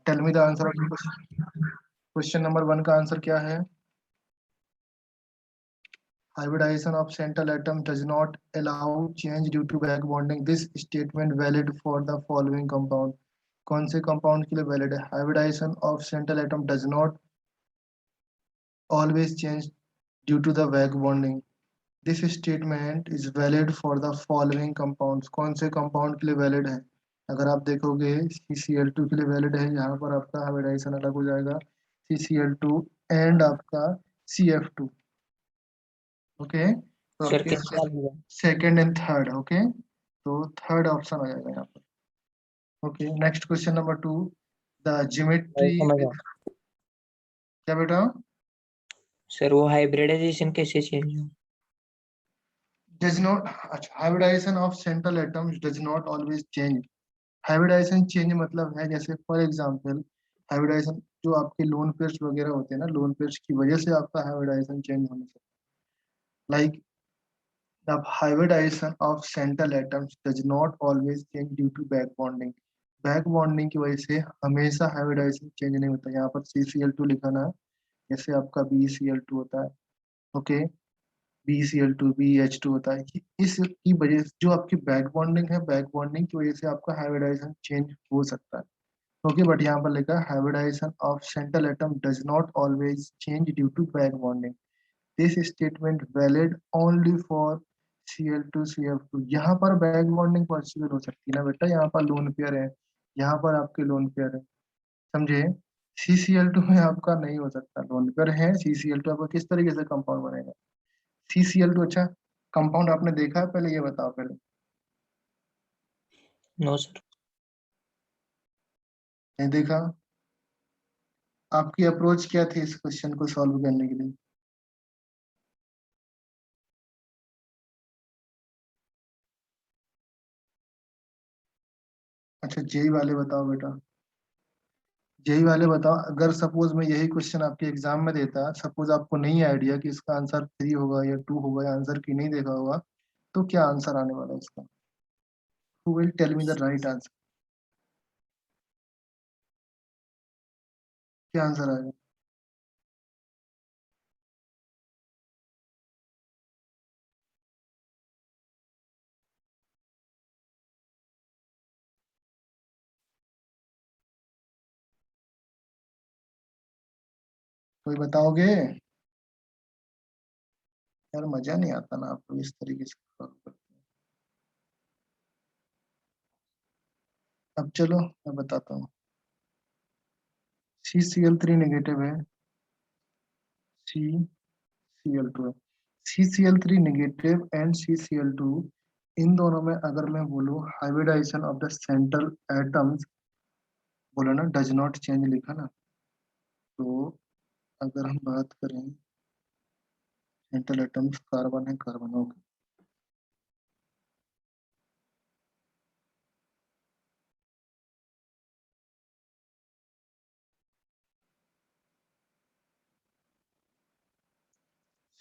Tell me the answer of question number 1 का answer क्या है? Hybridization of central atom does not allow change due to back bonding. This statement valid for the following compound. कौन से compound के लिए valid है? Hybridisation of central atom does not always change due to the back bonding. This statement is valid for the following compounds. कौन से compound के लिए valid है? अगर आप देखोगे CCl2 के लिए वैलिड है, यहाँ पर आपका हाइब्रिडाइजेशन अलग हो जाएगा, CCl2 एंड आपका CF2. ओके, तो सर आपके किस वाले का? Second and third. ओके, तो थर्ड ऑप्शन हो जाएगा यहाँ पर. Okay, next question number 2. The नहीं ज्योमेट्री. समझा क्या बेटा? सर, वो हाइब्रिडाइजेशन कैसे चेंज हो? Does not. अच्छा, hybridization of central atoms does not always change. Hybridization change मतलब है, जैसे फॉर एग्जांपल हाइब्रिडाइजेशन जो आपके लोन पेयर्स वगैरह होते हैं ना, लोन पेयर्स की वजह से आपका हाइब्रिडाइजेशन चेंज होने से, like the hybridisation of central atoms does not always change due to back bonding. Back bonding की वजह से हमेशा हाइब्रिडाइजेशन चेंज नहीं होता. यहाँ पर CCl2 लिखा ना, जैसे आपका BeCl2 होता है. ओके, BeCl2 BH2 होता है कि इसकी वजह से जो आपकी बैक बॉन्डिंग है, बैक बॉन्डिंग की वजह से आपका हाइब्रिडाइजेशन चेंज हो सकता है. ओके, बट यहाँ पर लिखा है hybridisation of central atom does not always change due to back bonding. This statement valid only for Cl2 CF2. यहाँ पर बैक बॉन्डिंग पॉसिबल हो सकती है ना बेटा, यहाँ पर लोन पेयर है, यहाँ पर आपके लोन पेयर है, समझे? CCl2 में आपका नहीं हो सकता, लोन पेयर है. CCl2 आपका किस तरीके से कंपाउंड बनेगा? CCl2. अच्छा, कंपाउंड आपने देखा है पहले, ये बताओ पहले. No sir. नहीं देखा? आपकी अप्रोच क्या थी इस क्वेश्चन को सॉल्व करने के लिए? अच्छा, जेई वाले बताओ बेटा, जेई वाले बताओ. अगर सपोज मैं यही क्वेश्चन आपके एग्जाम में देता, सपोज आपको नहीं आइडिया कि इसका आंसर 3 होगा या 2 होगा, या आंसर की नहीं देखा होगा, तो क्या आंसर आने वाला है इसका? Who will tell me the right answer? क्या आंसर आएगा? कोई बताओगे? यार मजा नहीं आता ना आपको इस तरीके से solve करते हैं. अब चलो मैं बताता हूँ. CCl3 नेगेटिव है, CCl2 है. CCl3 नेगेटिव एंड CCl2, इन दोनों में अगर मैं बोलूँ hybridization of the central atoms, बोला ना डज नॉट चेंज लिखा ना, तो अगर हम बात करें सेंट्रल एटम्स, कार्बन है, carbon. Okay,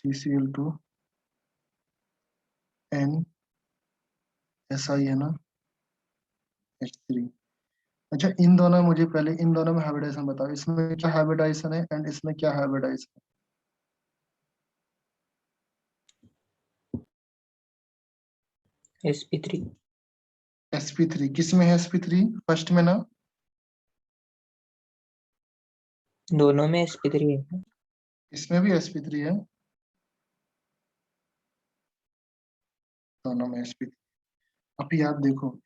CCl2 and SI है ना, H3. अच्छा, इन दोनों में मुझे पहले इन दोनों में हाइब्रिडाइजेशन बताओ, इसमें क्या हाइब्रिडाइजेशन है एंड इसमें क्या हाइब्रिडाइजेशन sp3। है? sp3 किस में है? sp3 फर्स्ट में ना? दोनों में sp3 है। इसमें भी sp3 है, दोनों में sp3. अभी आप देखो,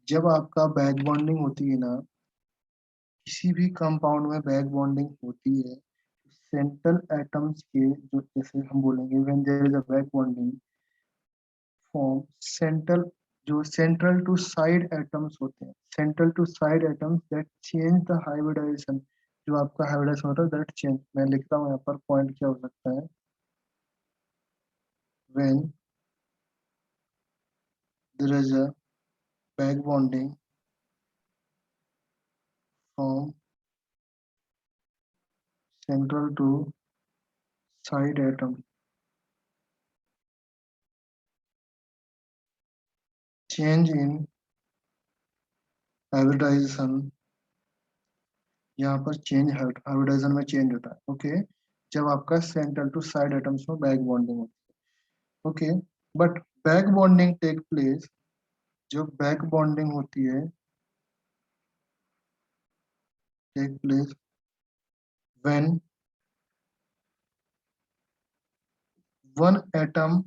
जब आपका बैक बॉन्डिंग होती है ना, किसी भी कंपाउंड में बैक बॉन्डिंग होती है, सेंट्रल एटम्स के जो, जैसे हम बोलेंगे when there is a back bonding form, central जो सेंट्रल टू साइड एटम्स होते हैं, central to side atoms that change the hybridization. जो आपका हाइब्रिडाइजेशन होता है दैट चेंज, मैं लिखता हूँ यहाँ पर पॉइंट क्या हो सकता है. When there is a back bonding from central to side atom, change in hybridization यहाँ पर चेंज हाइब्रिडाइजेशन में चेंज होता है। ओके, जब आपका सेंट्रल टू साइड एटम्स में बैक बॉन्डिंग होती है। Okay, but back bonding take place, जो बैक बॉन्डिंग होती है take place when one atom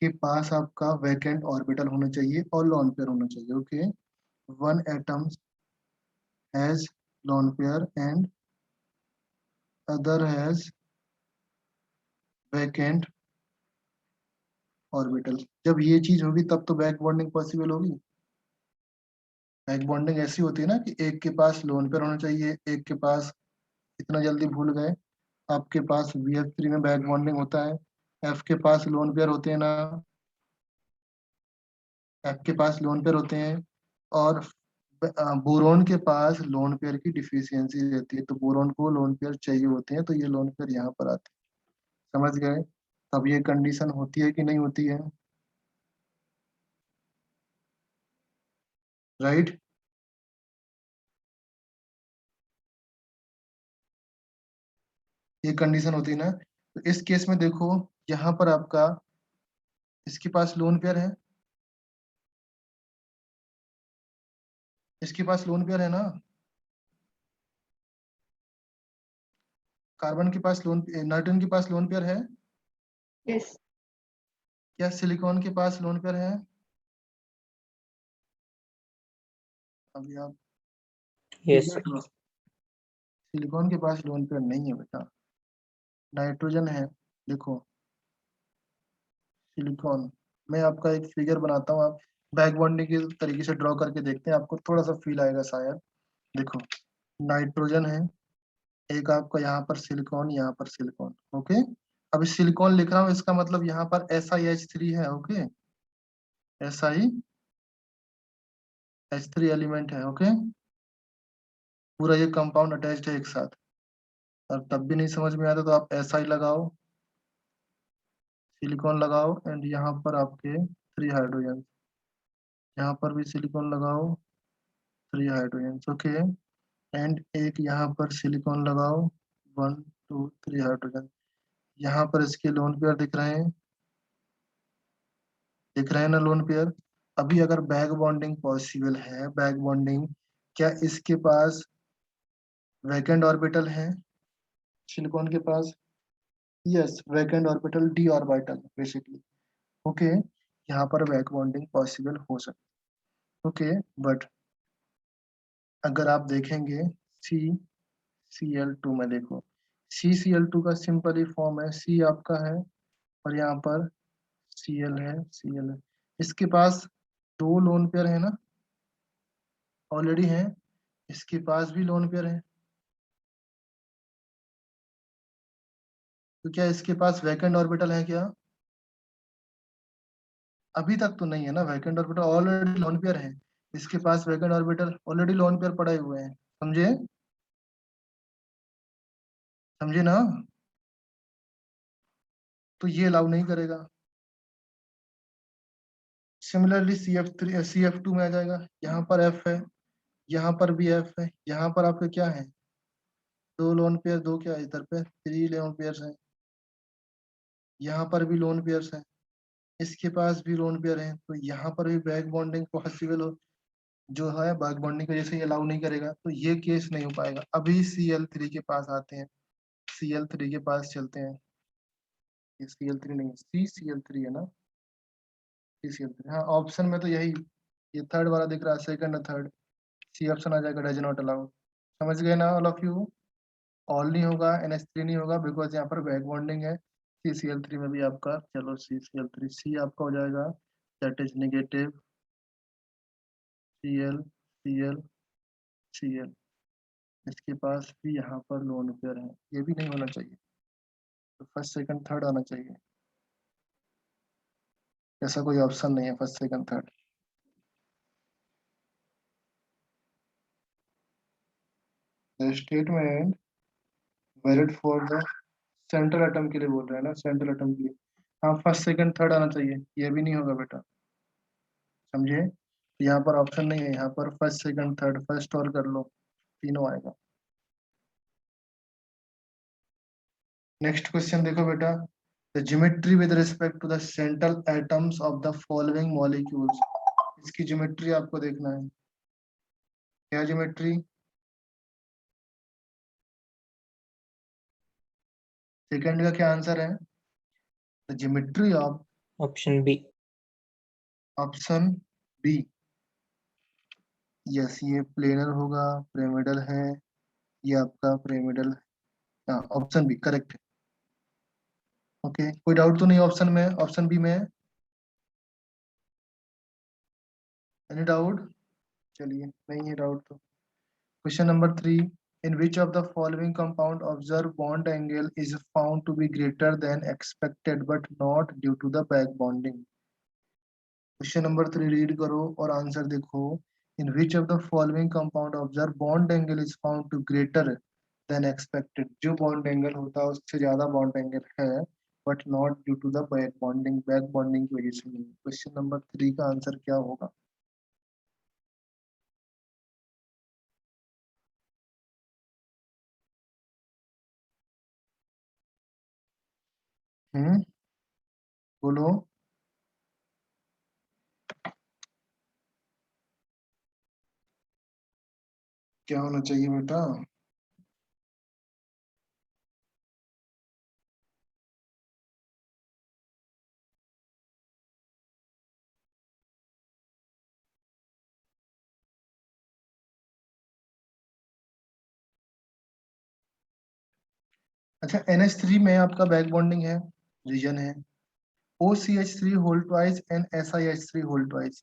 के पास आपका वैकेंट ऑर्बिटल होना चाहिए और लोन पेयर होना चाहिए। Okay, one atom has loan pair and other has vacant orbital. जब ये चीज होगी तब तो बैक बॉन्डिंग पॉसिबल होगी। बैक बॉन्डिंग ऐसी होती है ना कि एक के पास लोन पेयर होना चाहिए, एक के पास, इतना जल्दी भूल गए, आपके पास BF3 में बैक बॉन्डिंग होता है, एफ के पास लोन पेयर होते हैं ना, एफ के पास लोन पेयर होते हैं, और बोरोन के पास लोन पेयर की डिफिशियंसी रहती है, तो बोरोन को लोन पेयर चाहिए होते हैं, तो ये लोन पेयर यहाँ पर आते हैं। समझ गए? तब ये कंडीशन होती है कि नहीं होती है? राइट। ये कंडीशन होती है ना, तो इस केस में देखो, यहाँ पर आपका, इसके पास लोन पेयर है, इसके पास लोन पेयर है ना, कार्बन के पास लोन, नाइट्रोजन के पास लोन पेयर है, Yes. क्या सिलिकॉन के पास लोन पेयर है? अभी आप यस figure करो। सिलिकॉन के पास लोन पेयर नहीं है बेटा, नाइट्रोजन है। देखो, सिलिकॉन, मैं आपका एक फिगर बनाता हूँ, आप बैक बॉन्डिंग के तरीके से ड्रॉ करके देखते हैं, आपको थोड़ा सा फील आएगा शायद। देखो, नाइट्रोजन है, एक आपका यहाँ पर सिलिकॉन, यहाँ पर सिलिकॉन। ओके, अभी सिलिकॉन लिख रहा हूँ, इसका मतलब यहाँ पर SiH3 है। ओके, SiH3 एलिमेंट है। ओके, पूरा ये कंपाउंड अटैच्ड है एक साथ। और तब भी नहीं समझ में आता तो आप SI लगाओ, सिलिकॉन लगाओ, एंड यहाँ पर आपके 3 हाइड्रोजन, यहाँ पर भी सिलिकॉन लगाओ, 3 हाइड्रोजन। ओके, एंड एक यहाँ पर सिलिकॉन लगाओ, 1 2 3 हाइड्रोजन। यहाँ पर इसके लोन पेयर दिख रहे हैं, दिख रहे हैं ना लोन पेयर। अभी अगर बैक बॉन्डिंग पॉसिबल है, बैक बॉन्डिंग, क्या इसके पास वैकेंट ऑर्बिटल है सिलिकॉन के पास? Yes, vacant orbital D orbital basically. Okay, यहाँ पर बैक बॉन्डिंग पॉसिबल हो सकती है। ओके, बट अगर आप देखेंगे सी Cl2 में, देखो Cl2 का सिंपल ही फॉर्म है, C आपका है और यहाँ पर Cl है। इसके पास दो लोन पेयर है ना, ऑलरेडी है, इसके पास भी लोन पेयर है, तो क्या इसके पास वैकेंट ऑर्बिटल है क्या? अभी तक तो नहीं है ना vacant orbital, already lone pair है, इसके पास vacant orbital already lone pair पड़े हुए हैं। समझे? समझे ना? तो ये अलाउ नहीं करेगा। सिमिलरली CF2 में आ जाएगा, यहाँ पर F है, यहाँ पर भी F है, यहाँ पर आपके क्या है, दो लोन पेयर, दो क्या है, इधर पे 3 लोन पेयर है, यहाँ पर भी लोन पेयर है, इसके पास भी लोन पेयर है, तो यहाँ पर भी बैक बॉन्डिंग पॉसिबल हो, जो है बैक बॉन्डिंग की वजह से ये अलाउ नहीं करेगा, तो ये केस नहीं हो पाएगा। अभी Cl3 के पास आते हैं, Cl3 के पास चलते हैं, ये Cl3 नहीं, Cl3 है ना, Cl3, हाँ ऑप्शन में तो यही, ये थर्ड वाला दिख रहा है, सेकंड और थर्ड, सी ऑप्शन आ जाएगा, डज नॉट अलाउ। समझ गए ना ऑल ऑफ यू? ऑल नहीं होगा, NH3 नहीं होगा, बिकॉज यहाँ पर बैक बॉन्डिंग है। CCl3 में भी आपका, चलो CCl3, सी आपका हो जाएगा, that is negative, Cl Cl, इसके पास भी यहाँ पर लोन पेयर है, ये भी नहीं होना चाहिए, तो फर्स्ट सेकंड थर्ड आना चाहिए, ऐसा कोई ऑप्शन नहीं है first second third. The statement valid for the central atom के लिए बोल रहे हैं ना, सेंट्रल एटम के लिए, हाँ फर्स्ट सेकंड थर्ड आना चाहिए, ये भी नहीं होगा बेटा। समझे? तो यहाँ पर ऑप्शन नहीं है, यहाँ पर फर्स्ट सेकंड थर्ड, फर्स्ट और कर लो, तीनों आएगा। नेक्स्ट क्वेश्चन देखो बेटा, the geometry with respect to the central atoms of the following molecules. इसकी ज्योमेट्री आपको देखना है। क्या ज्योमेट्री? सेकंड का क्या आंसर है? The geometry of option B. Option B. Yes, ये प्लेनर होगा, पिरामिडल है, ये आपका पिरामिडल। हाँ, ऑप्शन बी करेक्ट है। ओके, कोई डाउट तो नहीं ऑप्शन में, ऑप्शन बी में? Any doubt? चलिए, नहीं है डाउट तो question number 3, in which of the following compound observed bond angle is found to be greater than expected but not due to the back bonding? Question number 3 read करो और answer देखो। in which of the following compound observed bond angle is found to greater than expected? जो bond angle होता है उससे ज्यादा bond angle है, but not due to the back bonding, back bonding की वजह से नहीं। क्वेश्चन नंबर 3 का आंसर क्या होगा? हम्म, बोलो। क्या होना चाहिए बेटा? अच्छा, NH3 में आपका बैक बॉन्डिंग है, रीजन है। OCH3 whole twice and SiH3 whole twice.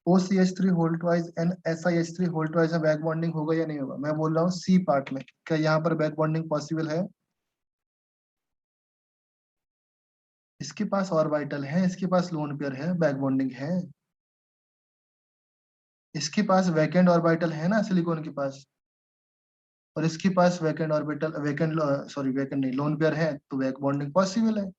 OCH3 whole twice and SiH3 whole twice में बैक बॉन्डिंग होगा या नहीं होगा? मैं बोल रहा हूँ सी पार्ट में, क्या यहाँ पर बैक बॉन्डिंग पॉसिबल है? इसके पास ऑर्बिटल है, इसके पास लोन पेयर है, बैक बॉन्डिंग है। इसके पास वैकेंट ऑर्बिटल है ना सिलिकॉन के पास, और इसके पास vacant orbital, vacant, sorry vacant नहीं, लोन पेयर है, तो बैक बॉन्डिंग पॉसिबल है।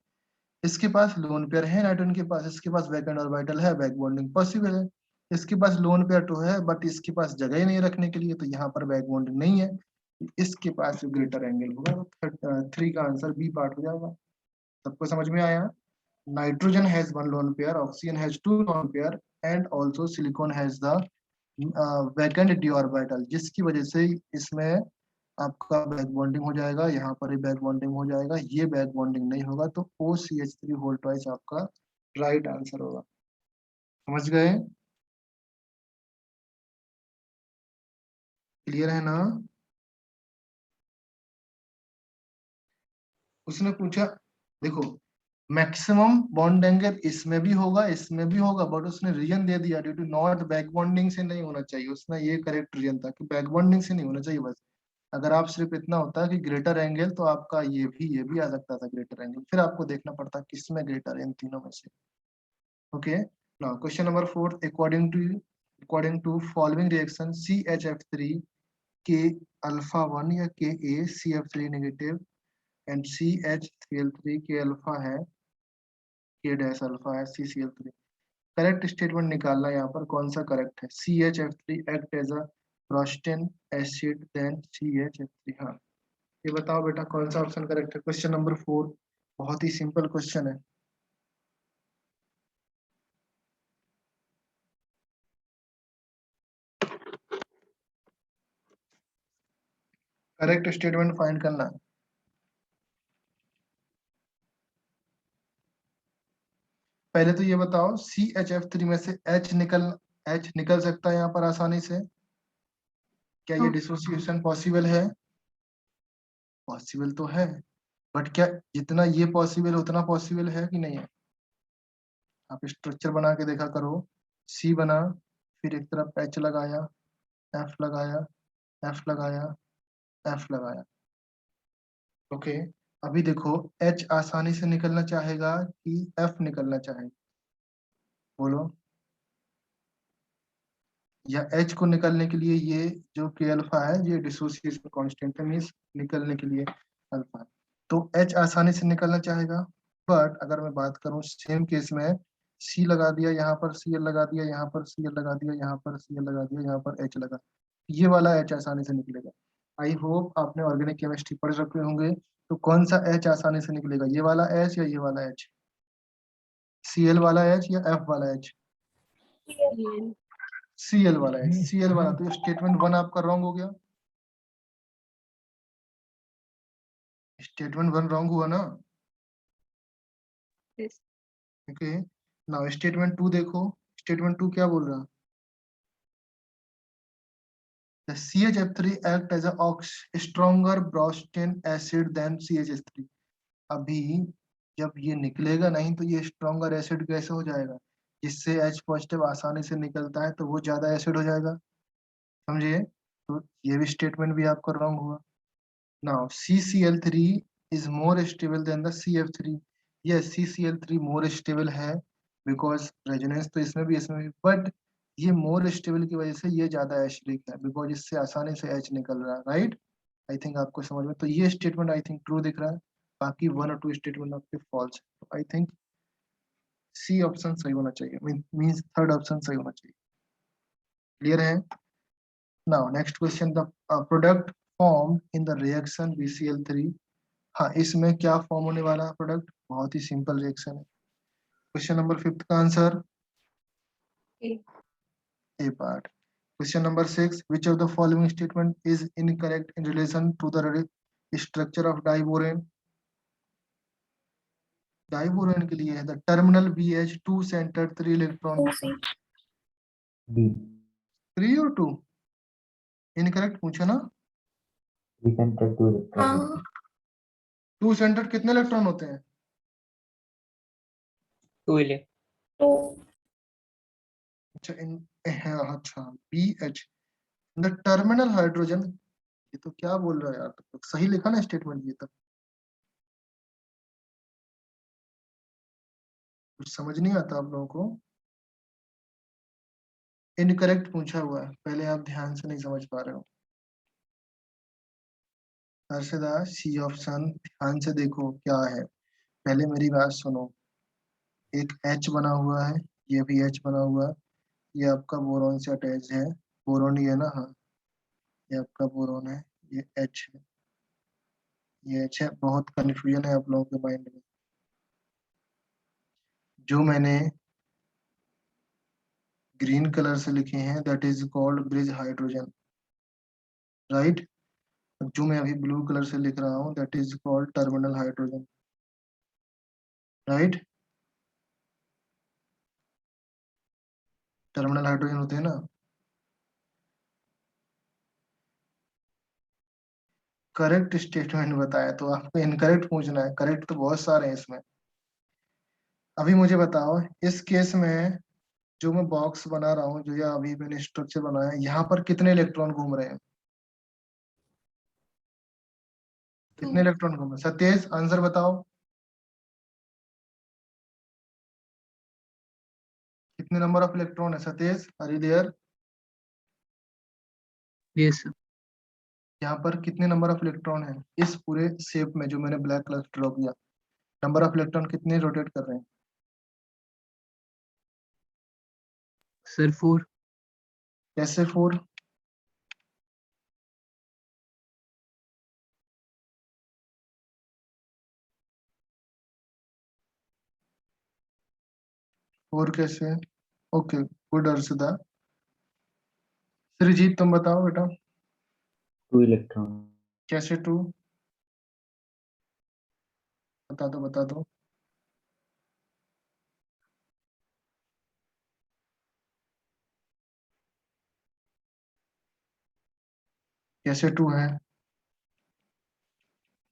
इसके पास लोन पेयर है नाइट्रोजन के पास, इसके पास वैकेंट ऑर्बिटल है, बैक बॉन्डिंग पॉसिबल है। इसके पास लोन पेयर तो है बट इसके पास जगह ही नहीं रखने के लिए, तो यहाँ पर बैक बॉन्डिंग नहीं है। इसके पास जो ग्रेटर एंगल होगा, 3 का आंसर बी पार्ट हो जाएगा। सबको समझ में आया? Nitrogen has one lone pair, oxygen has two lone pair, and also silicon has the vacant D orbital, जिसकी वजह से इसमें आपका बैक बॉन्डिंग हो जाएगा, यहाँ पर ही बैक बॉन्डिंग हो जाएगा, ये बैक बॉन्डिंग नहीं होगा, तो OCH3 होल ट्वाइस आपका राइट आंसर होगा। समझ गए? क्लियर है ना? उसने पूछा, देखो, मैक्सिमम बॉन्ड एंगल इसमें भी होगा, इसमें भी होगा, बट उसने रीजन दे दिया due to not back bonding से नहीं होना चाहिए। उसने ये करेक्ट रीजन था कि बैक बॉन्डिंग से नहीं होना चाहिए बस। अगर आप सिर्फ इतना होता कि ग्रेटर एंगल, तो आपका ये भी आ सकता था ग्रेटर एंगल, फिर आपको देखना पड़ता किस में ग्रेटर है इन तीनों में से। Okay, now question number 4, according to following reaction CHF3 के अल्फा 1 या के ए CF3 नेगेटिव एंड CH3Cl3 के अल्फा है, के डैश अल्फा है CCl3। करेक्ट स्टेटमेंट निकालना है यहाँ पर, कौन सा करेक्ट है? CHF3 act as a Bronsted acid then CHF3। हाँ, ये बताओ बेटा कौन सा ऑप्शन करेक्ट है? क्वेश्चन नंबर 4 बहुत ही सिंपल क्वेश्चन है। करेक्ट स्टेटमेंट फाइंड करना है। पहले तो ये बताओ, CHF3 में से H निकल सकता है यहाँ पर आसानी से? क्या ये डिसोसिएशन पॉसिबल है? पॉसिबल तो है, बट क्या जितना ये पॉसिबल है उतना पॉसिबल है कि नहीं है? आप स्ट्रक्चर बना के देखा करो। सी बना, फिर एक तरफ H लगाया, F लगाया, F लगाया, F लगाया। ओके, अभी देखो, H आसानी से निकलना चाहेगा कि F निकलना चाहेगा? बोलो। या H को निकलने के लिए ये जो के अल्फा है, ये डिसोसिएशन कांस्टेंट है, मीन्स निकलने के लिए अल्फा। तो H आसानी से निकलना चाहेगा, बट अगर मैं बात करूं सेम केस में, सी लगा दिया यहाँ पर, Cl लगा दिया यहाँ पर, Cl लगा दिया यहाँ पर, Cl लगा दिया यहाँ पर, H लगा, ये वाला H आसानी से निकलेगा। आई होप आपने ऑर्गेनिक केमिस्ट्री पढ़ रखे होंगे, तो कौन सा H आसानी से निकलेगा, ये वाला H या ये वाला H, Cl वाला H या F वाला H? Cl वाला H, Cl वाला। तो स्टेटमेंट 1 आपका रॉन्ग हो गया, स्टेटमेंट 1 रॉन्ग हुआ ना। ओके, नाउ स्टेटमेंट 2 देखो, स्टेटमेंट 2 क्या बोल रहा है? The CHF3 act as a stronger Bronsted acid than CHS3। अभी जब ये निकलेगा नहीं तो ये स्ट्रॉन्गर एसिड कैसे हो जाएगा, जिससे H पॉजिटिव आसानी से निकलता है तो वो ज्यादा एसिड हो जाएगा, समझिए। तो ये भी स्टेटमेंट भी आपका रॉन्ग हुआ। Now CCl3 is more stable than the CF3। yes, CCl3 more stable है, बिकॉज रेजोनेंस तो इसमें भी, बट ये मोर स्टेबल की वजह से ये ज्यादा एसिडिक है, बिकॉज इससे आसानी से H निकल रहा है, राइट। आई थिंक आपको समझ में, तो ये स्टेटमेंट आई थिंक ट्रू दिख रहा है, बाकी 1 और 2 स्टेटमेंट आपके फॉल्स है। तो आई थिंक सी ऑप्शन सही होना चाहिए, मींस थर्ड ऑप्शन सही होना चाहिए। क्लियर है? Now next question, the product form in the reaction BCl3। हाँ, इसमें क्या फॉर्म होने वाला है प्रोडक्ट, बहुत ही सिंपल रिएक्शन है। क्वेश्चन नंबर 5 का answer A part. Question number 6, which of the following statement is incorrect in relation to the structure of diborane. Diborane के लिए है the terminal BH2 center 3 electron. B 3 और 2 incorrect पूछा ना। B center 2 electron 2 center कितने electron होते हैं? 2 इले अच्छा अच्छा BH द टर्मिनल हाइड्रोजन। ये तो क्या बोल रहा है यार, तो सही लिखा ना स्टेटमेंट, ये तो कुछ समझ नहीं आता आप लोगों को। इनकरेक्ट पूछा हुआ है, पहले आप ध्यान से नहीं समझ पा रहे हो। हर्षदा, सी ऑप्शन ध्यान से देखो क्या है, पहले मेरी बात सुनो। एक H बना हुआ है, ये भी H बना हुआ है, ये आपका बोरॉन से अटैच है, बोरॉन ही है ना, हाँ ये आपका बोरॉन है, ये H है, ये H है। बहुत कंफ्यूजन है आप लोगों के माइंड में। जो मैंने ग्रीन कलर से लिखे हैं that is called bridge hydrogen, right. जो मैं अभी ब्लू कलर से लिख रहा हूँ that is called terminal hydrogen, right. Terminal hydrogen होते हैं ना। करेक्ट स्टेटमेंट बताया तो आपको इनकरेक्ट पूछना है, करेक्ट तो बहुत सारे हैं इसमें। अभी मुझे बताओ, इस केस में जो मैं बॉक्स बना रहा हूँ, जो या अभी मैंने स्ट्रक्चर बनाया है, यहाँ पर कितने इलेक्ट्रॉन घूम रहे हैं, कितने इलेक्ट्रॉन घूम रहे हैं? सतीश आंसर बताओ, कितने नंबर ऑफ इलेक्ट्रॉन है Satish, are you there? Yes sir. यहाँ पर कितने नंबर ऑफ इलेक्ट्रॉन है इस पूरे शेप में जो मैंने ब्लैक कलर ड्रॉ किया, नंबर ऑफ इलेक्ट्रॉन कितने रोटेट कर रहे हैं? सर 4। कैसे 4? फोर कैसे? Okay good Arshada. श्रीजीत तुम बताओ बेटा, 2 इलेक्ट्रॉन कैसे 2? बता दो बता दो। कैसे 2 है,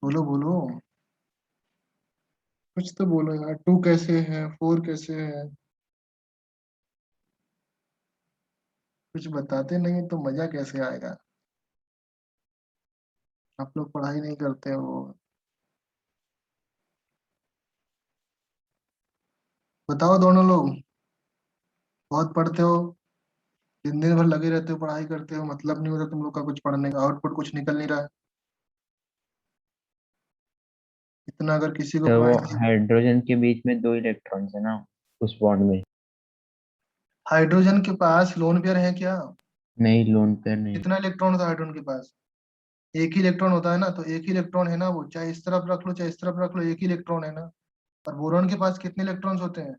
बोलो बोलो, कुछ तो बोलो यार, 2 कैसे है, 4 कैसे है? कुछ बताते नहीं तो मजा कैसे आएगा, आप लोग पढ़ाई नहीं करते हो। बताओ दोनों लोग, बहुत पढ़ते हो, दिन दिन भर लगे रहते हो पढ़ाई करते हो, मतलब नहीं होता तुम लोग का कुछ पढ़ने का, आउटपुट कुछ निकल नहीं रहा है। इतना अगर किसी को तो वो पढ़ाई, हाइड्रोजन के बीच में 2 इलेक्ट्रॉन्स है ना उस बॉन्ड में। हाइड्रोजन के पास लोन पेयर है क्या? नहीं, लोन पेयर नहीं। कितना इलेक्ट्रॉन था हाइड्रोजन के पास? एक ही इलेक्ट्रॉन होता है ना, तो एक ही इलेक्ट्रॉन है ना वो, चाहे इस तरफ रख लो चाहे इस तरफ रख लो, एक ही इलेक्ट्रॉन है ना। और बोरॉन के पास कितने इलेक्ट्रॉन्स होते हैं?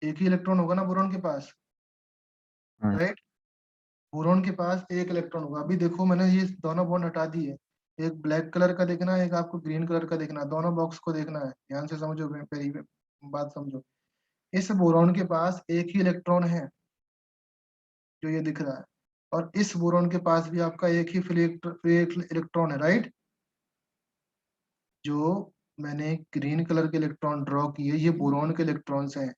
एक ही इलेक्ट्रॉन होगा ना बोरॉन के पास, हाँ राइट। बोरॉन के पास एक इलेक्ट्रॉन होगा। अभी देखो मैंने ये दोनों बॉन्ड हटा दिए, एक ब्लैक कलर का देखना है, एक आपको ग्रीन कलर का देखना है, दोनों बॉक्स को देखना है, ध्यान से समझो, मेरी बात समझो। इस बोरॉन के पास एक ही इलेक्ट्रॉन है जो ये दिख रहा है, और इस बोरॉन के पास भी आपका एक ही फ्री इलेक्ट्रॉन है, राइट। जो मैंने ग्रीन कलर के इलेक्ट्रॉन ड्रॉ किए ये बोरॉन के इलेक्ट्रॉन्स हैं।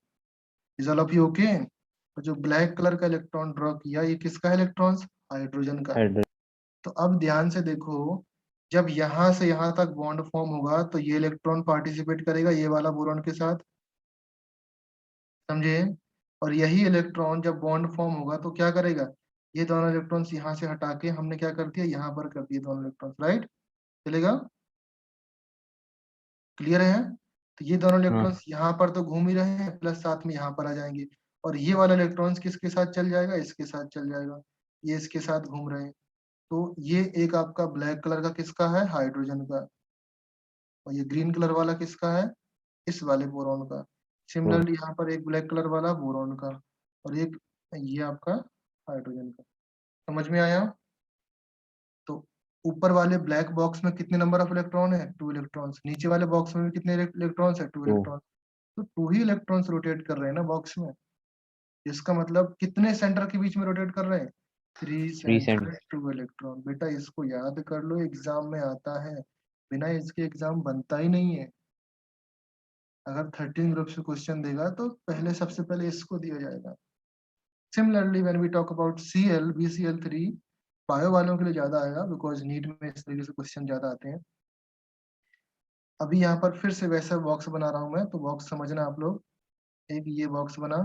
Is all of you okay? और जो ब्लैक कलर का इलेक्ट्रॉन ड्रॉ किया ये किसका है इलेक्ट्रॉन्स? हाइड्रोजन का। हाइड्रोजन। तो अब ध्यान से देखो, जब यहाँ से यहाँ तक बॉन्ड फॉर्म होगा तो ये इलेक्ट्रॉन पार्टिसिपेट करेगा ये वाला बोरॉन के साथ, समझे। और यही इलेक्ट्रॉन जब बॉन्ड फॉर्म होगा तो क्या करेगा, ये दोनों इलेक्ट्रॉन्स यहाँ से हटा के हमने क्या कर दिया, यहाँ पर कर दिए दोनों इलेक्ट्रॉन्स, राइट। चलेगा? क्लियर है? तो ये दोनों हाँ इलेक्ट्रॉन्स यहाँ पर तो घूम ही रहे हैं, प्लस साथ में यहाँ पर आ जाएंगे। और ये वाला इलेक्ट्रॉन्स किसके साथ चल जाएगा, इसके साथ चल जाएगा, ये इसके साथ घूम रहे हैं। तो ये एक आपका ब्लैक कलर का किसका है, हाइड्रोजन का। और ये ग्रीन कलर वाला किसका है, इस वाले बोरॉन का। वो सिमिलरली यहाँ पर एक ब्लैक कलर वाला बोरॉन का, और एक ये आपका हाइड्रोजन का। समझ में आया? तो ऊपर वाले ब्लैक बॉक्स में कितने नंबर ऑफ इलेक्ट्रॉन है, 2 इलेक्ट्रॉन्स। नीचे वाले बॉक्स में भी कितने इलेक्ट्रॉन्स है, 2 वो इलेक्ट्रॉन। तो 2 ही इलेक्ट्रॉन्स रोटेट कर रहे हैं ना बॉक्स में। इसका मतलब कितने सेंटर के बीच में रोटेट कर रहे हैं, 3 3 सेंट। Centre 2 electron. बेटा इसको याद कर लो, एग्जाम में आता है, बिना इसके एग्जाम बनता ही नहीं है। अगर 13 ग्रुप से क्वेश्चन देगा तो पहले सबसे पहले इसको दिया जाएगा। Similarly when we talk about Cl BCl3, bio वालों के लिए ज्यादा आएगा बिकॉज नीट में इस तरीके से क्वेश्चन ज्यादा आते हैं। अभी यहाँ पर फिर से वैसा बॉक्स बना रहा हूं मैं, तो बॉक्स समझना आप लोग। एक ये बॉक्स बना,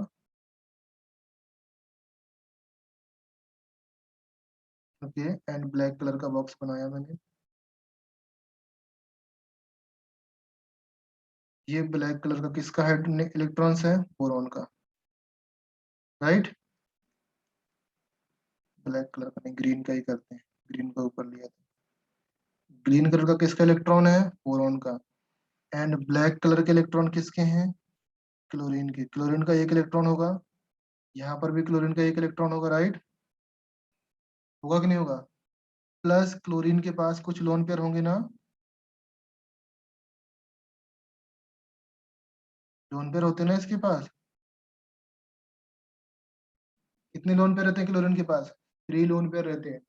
ओके, एंड ब्लैक कलर का बॉक्स बनाया मैंने। ये ब्लैक कलर का किसका है, इलेक्ट्रॉन्स है, बोरॉन का, राइट। ब्लैक कलर का नहीं, ग्रीन का ही करते हैं, ग्रीन का ऊपर लिया था। ग्रीन कलर का किसका इलेक्ट्रॉन है, बोरॉन का। एंड ब्लैक कलर के इलेक्ट्रॉन किसके हैं, क्लोरीन के। क्लोरीन का एक इलेक्ट्रॉन होगा, यहाँ पर भी क्लोरीन का एक इलेक्ट्रॉन होगा, राइट। होगा कि नहीं होगा? प्लस क्लोरीन के पास कुछ लोन पेयर होंगे ना, लोन पेयर होते हैं ना इसके पास। कितने लोन पेयर रहते हैं क्लोरीन के पास, 3 लोन पेयर रहते हैं।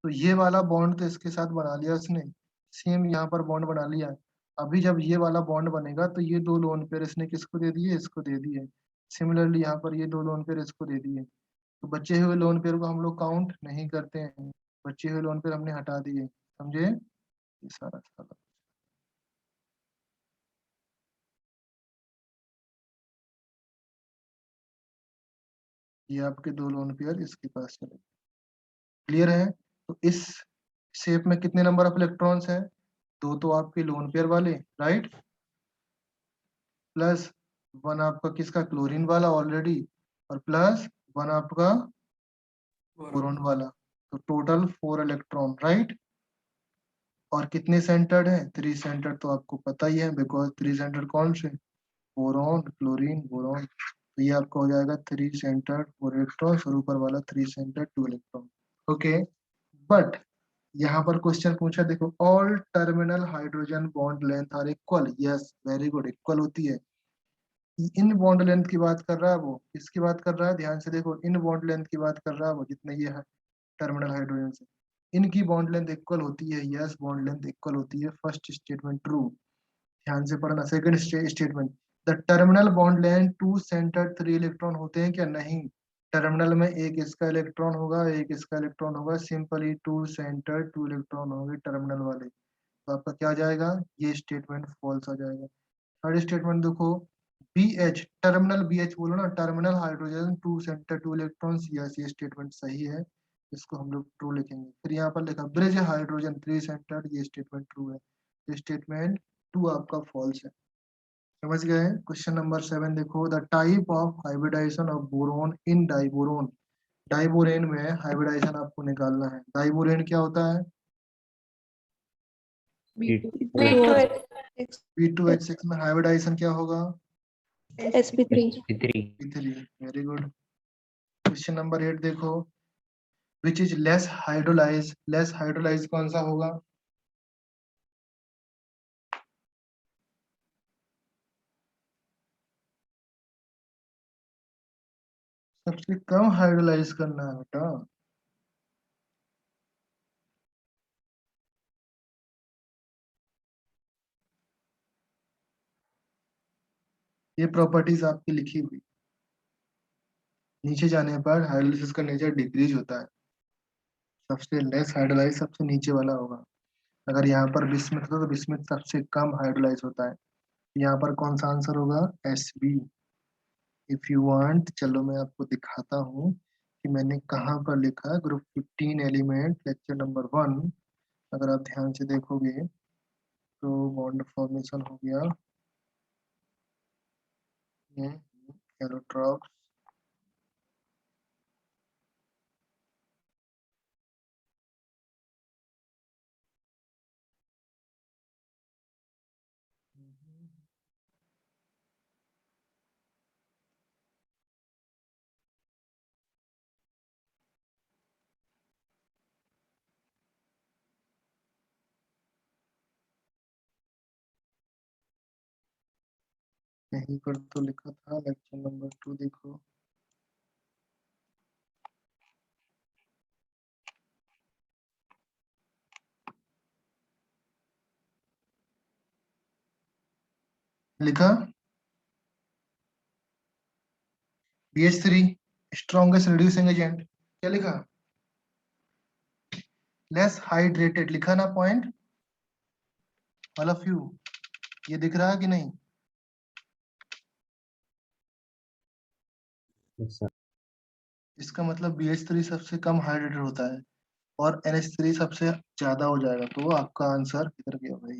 तो ये वाला बॉन्ड तो इसके साथ बना लिया उसने, सेम यहाँ पर बॉन्ड बना लिया। अभी जब ये वाला बॉन्ड बनेगा तो ये 2 लोन पेयर इसने किसको दे दिए, इसको दे दिए। सिमिलरली यहाँ पर ये 2 लोन पेयर इसको दे दिए। तो बचे हुए लोन पेयर को हम लोग काउंट नहीं करते हैं, बचे हुए लोन पेयर हमने हटा दिए, समझे। ये सारा सारा ये आपके 2 लोन पेयर इसके पास चले। क्लियर है? तो इस शेप में कितने नंबर ऑफ इलेक्ट्रॉन्स हैं, 2 तो आपके लोन पेयर वाले, राइट, प्लस 1 आपका किसका, क्लोरीन वाला ऑलरेडी, और प्लस 1 आपका बोरॉन वाला। तो टोटल 4 इलेक्ट्रॉन, राइट। और कितने सेंटर्ड है, 3 सेंटर्ड, तो आपको पता ही है बिकॉज 3 सेंटर्ड कौन से, बोरॉन क्लोरीन बोरॉन। तो ये आपका हो जाएगा 3 सेंटर्ड 4 इलेक्ट्रॉन, और ऊपर वाला 3 सेंटर्ड 2 इलेक्ट्रॉन। ओके, बट यहाँ पर क्वेश्चन पूछा, देखो all terminal hydrogen bond length are equal, yes very good, equal होती है। इन बॉन्ड लेंथ की बात कर रहा है वो, किसकी बात कर रहा है, ध्यान से देखो, इन बॉन्ड लेंथ की बात कर रहा है वो, जितने ये है टर्मिनल हाइड्रोजन से, इनकी बॉन्ड लेंथ इक्वल होती है, यस बॉन्ड लेंथ इक्वल होती है। फर्स्ट स्टेटमेंट ट्रू, ध्यान से पढ़ना। Second statement, the terminal bond length 2 centre 3 electron होते हैं क्या, नहीं। टर्मिनल में एक इसका इलेक्ट्रॉन होगा, एक इसका इलेक्ट्रॉन होगा, सिंपली 2 सेंटर 2 इलेक्ट्रॉन होंगे टर्मिनल वाले। तो आपका क्या आ जाएगा, ये स्टेटमेंट फॉल्स आ जाएगा। थर्ड स्टेटमेंट देखो, B H, terminal B H बोलो ना, terminal hydrogen 2 center 2 electrons, yes ये स्टेटमेंट सही है, इसको हम लोग ट्रू लिखेंगे। फिर यहाँ पर लिखा ब्रिज हाइड्रोजन 3 सेंटर, ये स्टेटमेंट ट्रू है, तो स्टेटमेंट 2 आपका फॉल्स है। समझ गए? क्वेश्चन नंबर 7 देखो, the type of hybridization of boron in diborane. Diborane में हाइब्रिडाइजेशन आपको निकालना है। डाइबोरेन क्या होता है? B2H6 B2H6 में हाइब्रिडाइजेशन क्या होगा? sp3 sp3 B3। Very good. Question number 8 देखो, which is less hydrolyse. Less hydrolyse कौन सा होगा? सबसे कम हाइड्रोलाइज करना है बेटा। ये प्रॉपर्टीज आपकी लिखी हुई, नीचे जाने पर हाइड्रोलिसिस का नेचर डिक्रीज होता है। सबसे लेस हाइड्रोलाइज सबसे नीचे वाला होगा। अगर यहाँ पर बिस्मिथ था तो बिस्मिथ सबसे कम हाइड्रोलाइज होता है। यहाँ पर कौन सा आंसर होगा? S B. If you want, चलो मैं आपको दिखाता हूँ कि मैंने कहाँ पर लिखा है। ग्रुप 15 एलिमेंट लेक्चर नंबर 1, अगर आप ध्यान से देखोगे तो बॉन्ड फॉर्मेशन हो गया, एलोट्रॉप, यहीं पर तो लिखा था लेक्चर नंबर 2, देखो। लिखा BH3 स्ट्रॉन्गेस्ट रिड्यूसिंग एजेंट। क्या लिखा? लेस हाइड्रेटेड लिखा ना पॉइंट? ऑल ऑफ यू, ये दिख रहा है कि नहीं? yes sir इसका मतलब BH3 सबसे कम हाइड्रेटेड होता है और NH3 सबसे ज्यादा हो जाएगा, तो वो आपका आंसर किधर गया भाई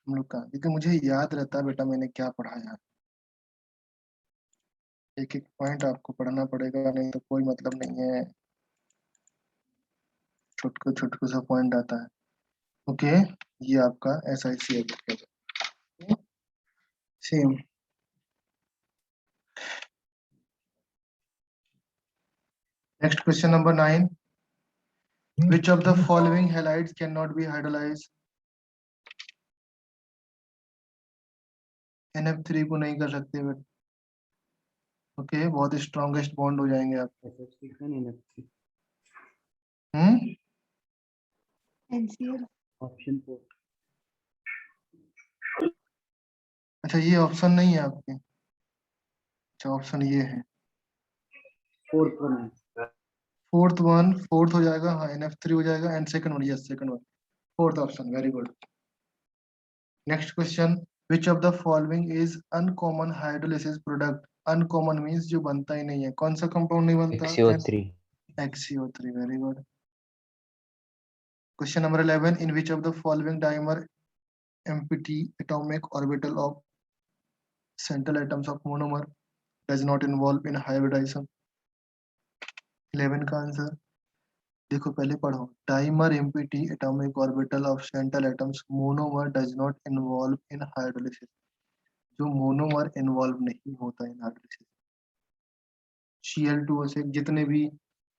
हम लोग का? क्योंकि मुझे याद रहता है बेटा मैंने क्या पढ़ाया। एक एक पॉइंट आपको पढ़ना पड़ेगा, नहीं तो कोई मतलब नहीं है। छुटकू छुटकू सा पॉइंट आता है। ओके, ये आपका SIC है। Same. Next question number 9, which of the following halides cannot be hydrolyzed? NF3 को नहीं कर सकते बट ओके, बहुत स्ट्रॉन्गेस्ट बॉन्ड हो जाएंगे आप। हम्म, NCl ऑप्शन 4 अच्छा ये ऑप्शन नहीं है आपके? अच्छा ऑप्शन ये है। फोर्थ वन है फोर्थ हो जाएगा, हाँ NF3 हो जाएगा, and second one, yes second one, fourth option, very good. Next question, which of the following is uncommon hydrolysis product? Uncommon means जो बनता ही नहीं है। कौन सा कंपाउंड नहीं बनता? XCO3 XCO3, very good. Question number 11, in which of the following dimer empty atomic orbital of central atoms of monomer does not involve in hybridization? 11 का answer देखो, पहले पढ़ो। Dimer empty atomic orbital of central atoms monomer does not involve in hydrolysis। जो monomer involve नहीं होता इन hydrolysis. Cl2O से जितने भी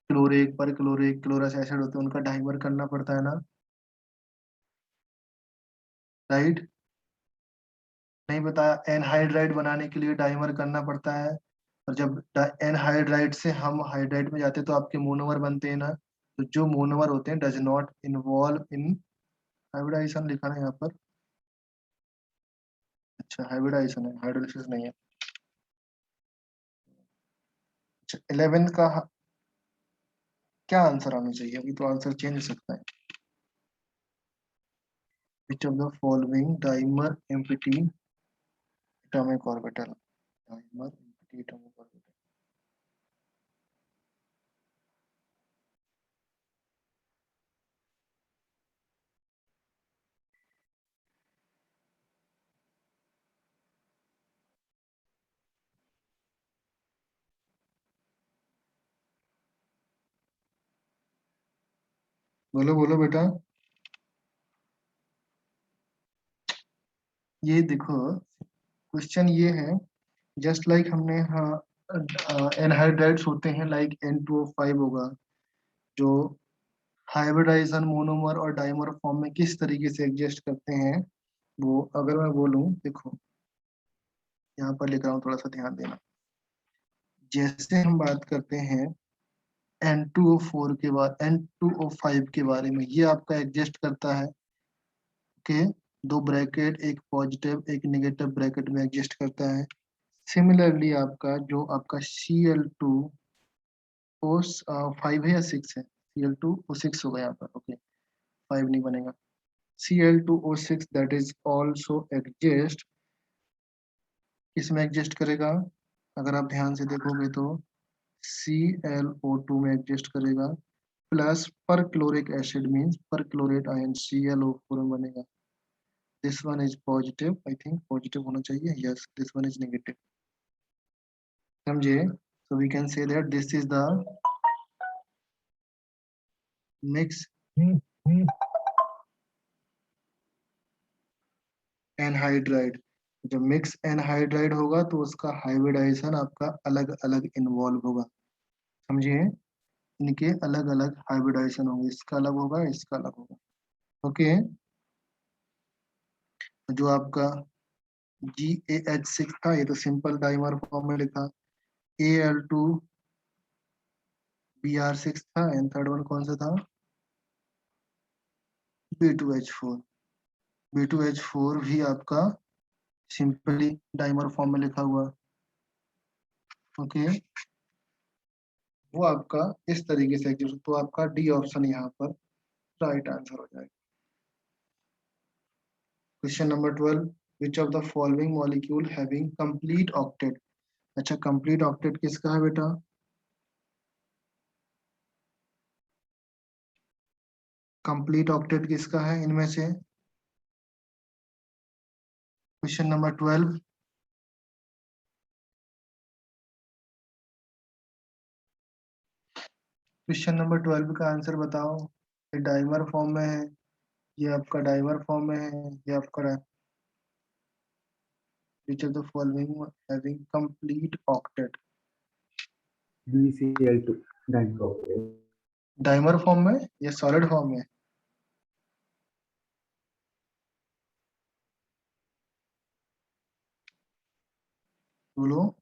क्लोरिक पर क्लोरिक क्लोरस एसिड होते हैं उनका डाइमर करना पड़ता है ना, राइट? नहीं बताया, एनहाइड्राइड बनाने के लिए डाइमर करना पड़ता है। और जब एनहाइड्राइड से हम हाइड्राइड में जाते हैं तो आपके मोनोमर बनते हैं ना, तो जो मोनोमर होते हैं does not involve in hybridization. लिखा ना यहाँ पर? अच्छा हाइब्रिडाइजेशन है, हाइड्रोलिसिस नहीं है। अच्छा 11 का क्या आंसर आना चाहिए? अभी तो आंसर चेंज हो सकता है। विच of the following dimer empty atomic orbital? Dimer empty atomic orbital, बोलो बोलो बेटा। ये देखो, क्वेश्चन ये है, जस्ट लाइक हमने, हाँ, एनहाइड्राइड्स होते हैं लाइक N2O5 होगा, जो हाइब्रिडाइजेशन मोनोमर और डाइमर फॉर्म में किस तरीके से एडजस्ट करते हैं, वो अगर मैं बोलूं, देखो यहाँ पर लिख रहा हूँ, थोड़ा सा ध्यान देना। जैसे हम बात करते हैं N2O4 के बाद N2O5 के बारे में, ये आपका एडजस्ट करता है के दो ब्रैकेट, एक पॉजिटिव एक नेगेटिव ब्रैकेट में एडजस्ट करता है। सिमिलरली आपका जो आपका Cl2O5 है या 6 है, Cl2O6 होगा यहाँ पर, ओके 5 नहीं बनेगा। Cl2O6 that is also adjust, किसमें एडजस्ट करेगा, अगर आप ध्यान से देखोगे तो ClO2 में एडजस्ट करेगा, प्लस पर क्लोरिक एसिड मीन्स पर क्लोरेट आयन ClO4 में बनेगा। This one is positive, I think positive होना चाहिए, yes, this one is negative, समझे? So we can say that this is the mix anhydride. जब मिक्स एनहाइड्राइड होगा तो उसका हाइब्रिडाइजेशन आपका अलग अलग इन्वॉल्व होगा, समझिए? इनके अलग अलग हाइब्रिडाइजेशन होंगे, इसका अलग होगा, इसका अलग होगा, ओके। जो आपका GaH6 था, ये तो सिंपल डाइमर फॉर्म में लिखा, Al2Br6 था, एंड थर्ड वन कौन सा था, B2H4। B2H4 भी आपका सिंपली डाइमर फॉर्म में लिखा हुआ, ओके। वो आपका इस तरीके से एग्जिस्ट, तो आपका डी ऑप्शन यहाँ पर राइट आंसर हो जाएगा। Question number 12, which of the following molecule having complete octet. अच्छा, कंप्लीट ऑक्टेट किसका है बेटा, कंप्लीट ऑक्टेट किसका है इनमें से? क्वेश्चन नंबर 12, क्वेश्चन नंबर 12 का आंसर बताओ। ये डाइमर फॉर्म में है, ये आपका डाइमर फॉर्म में है, ये आपका which of the following having complete octet, BCl2 डाइक्रोम। डाइमर फॉर्म में या सॉलिड फॉर्म में? बोलो।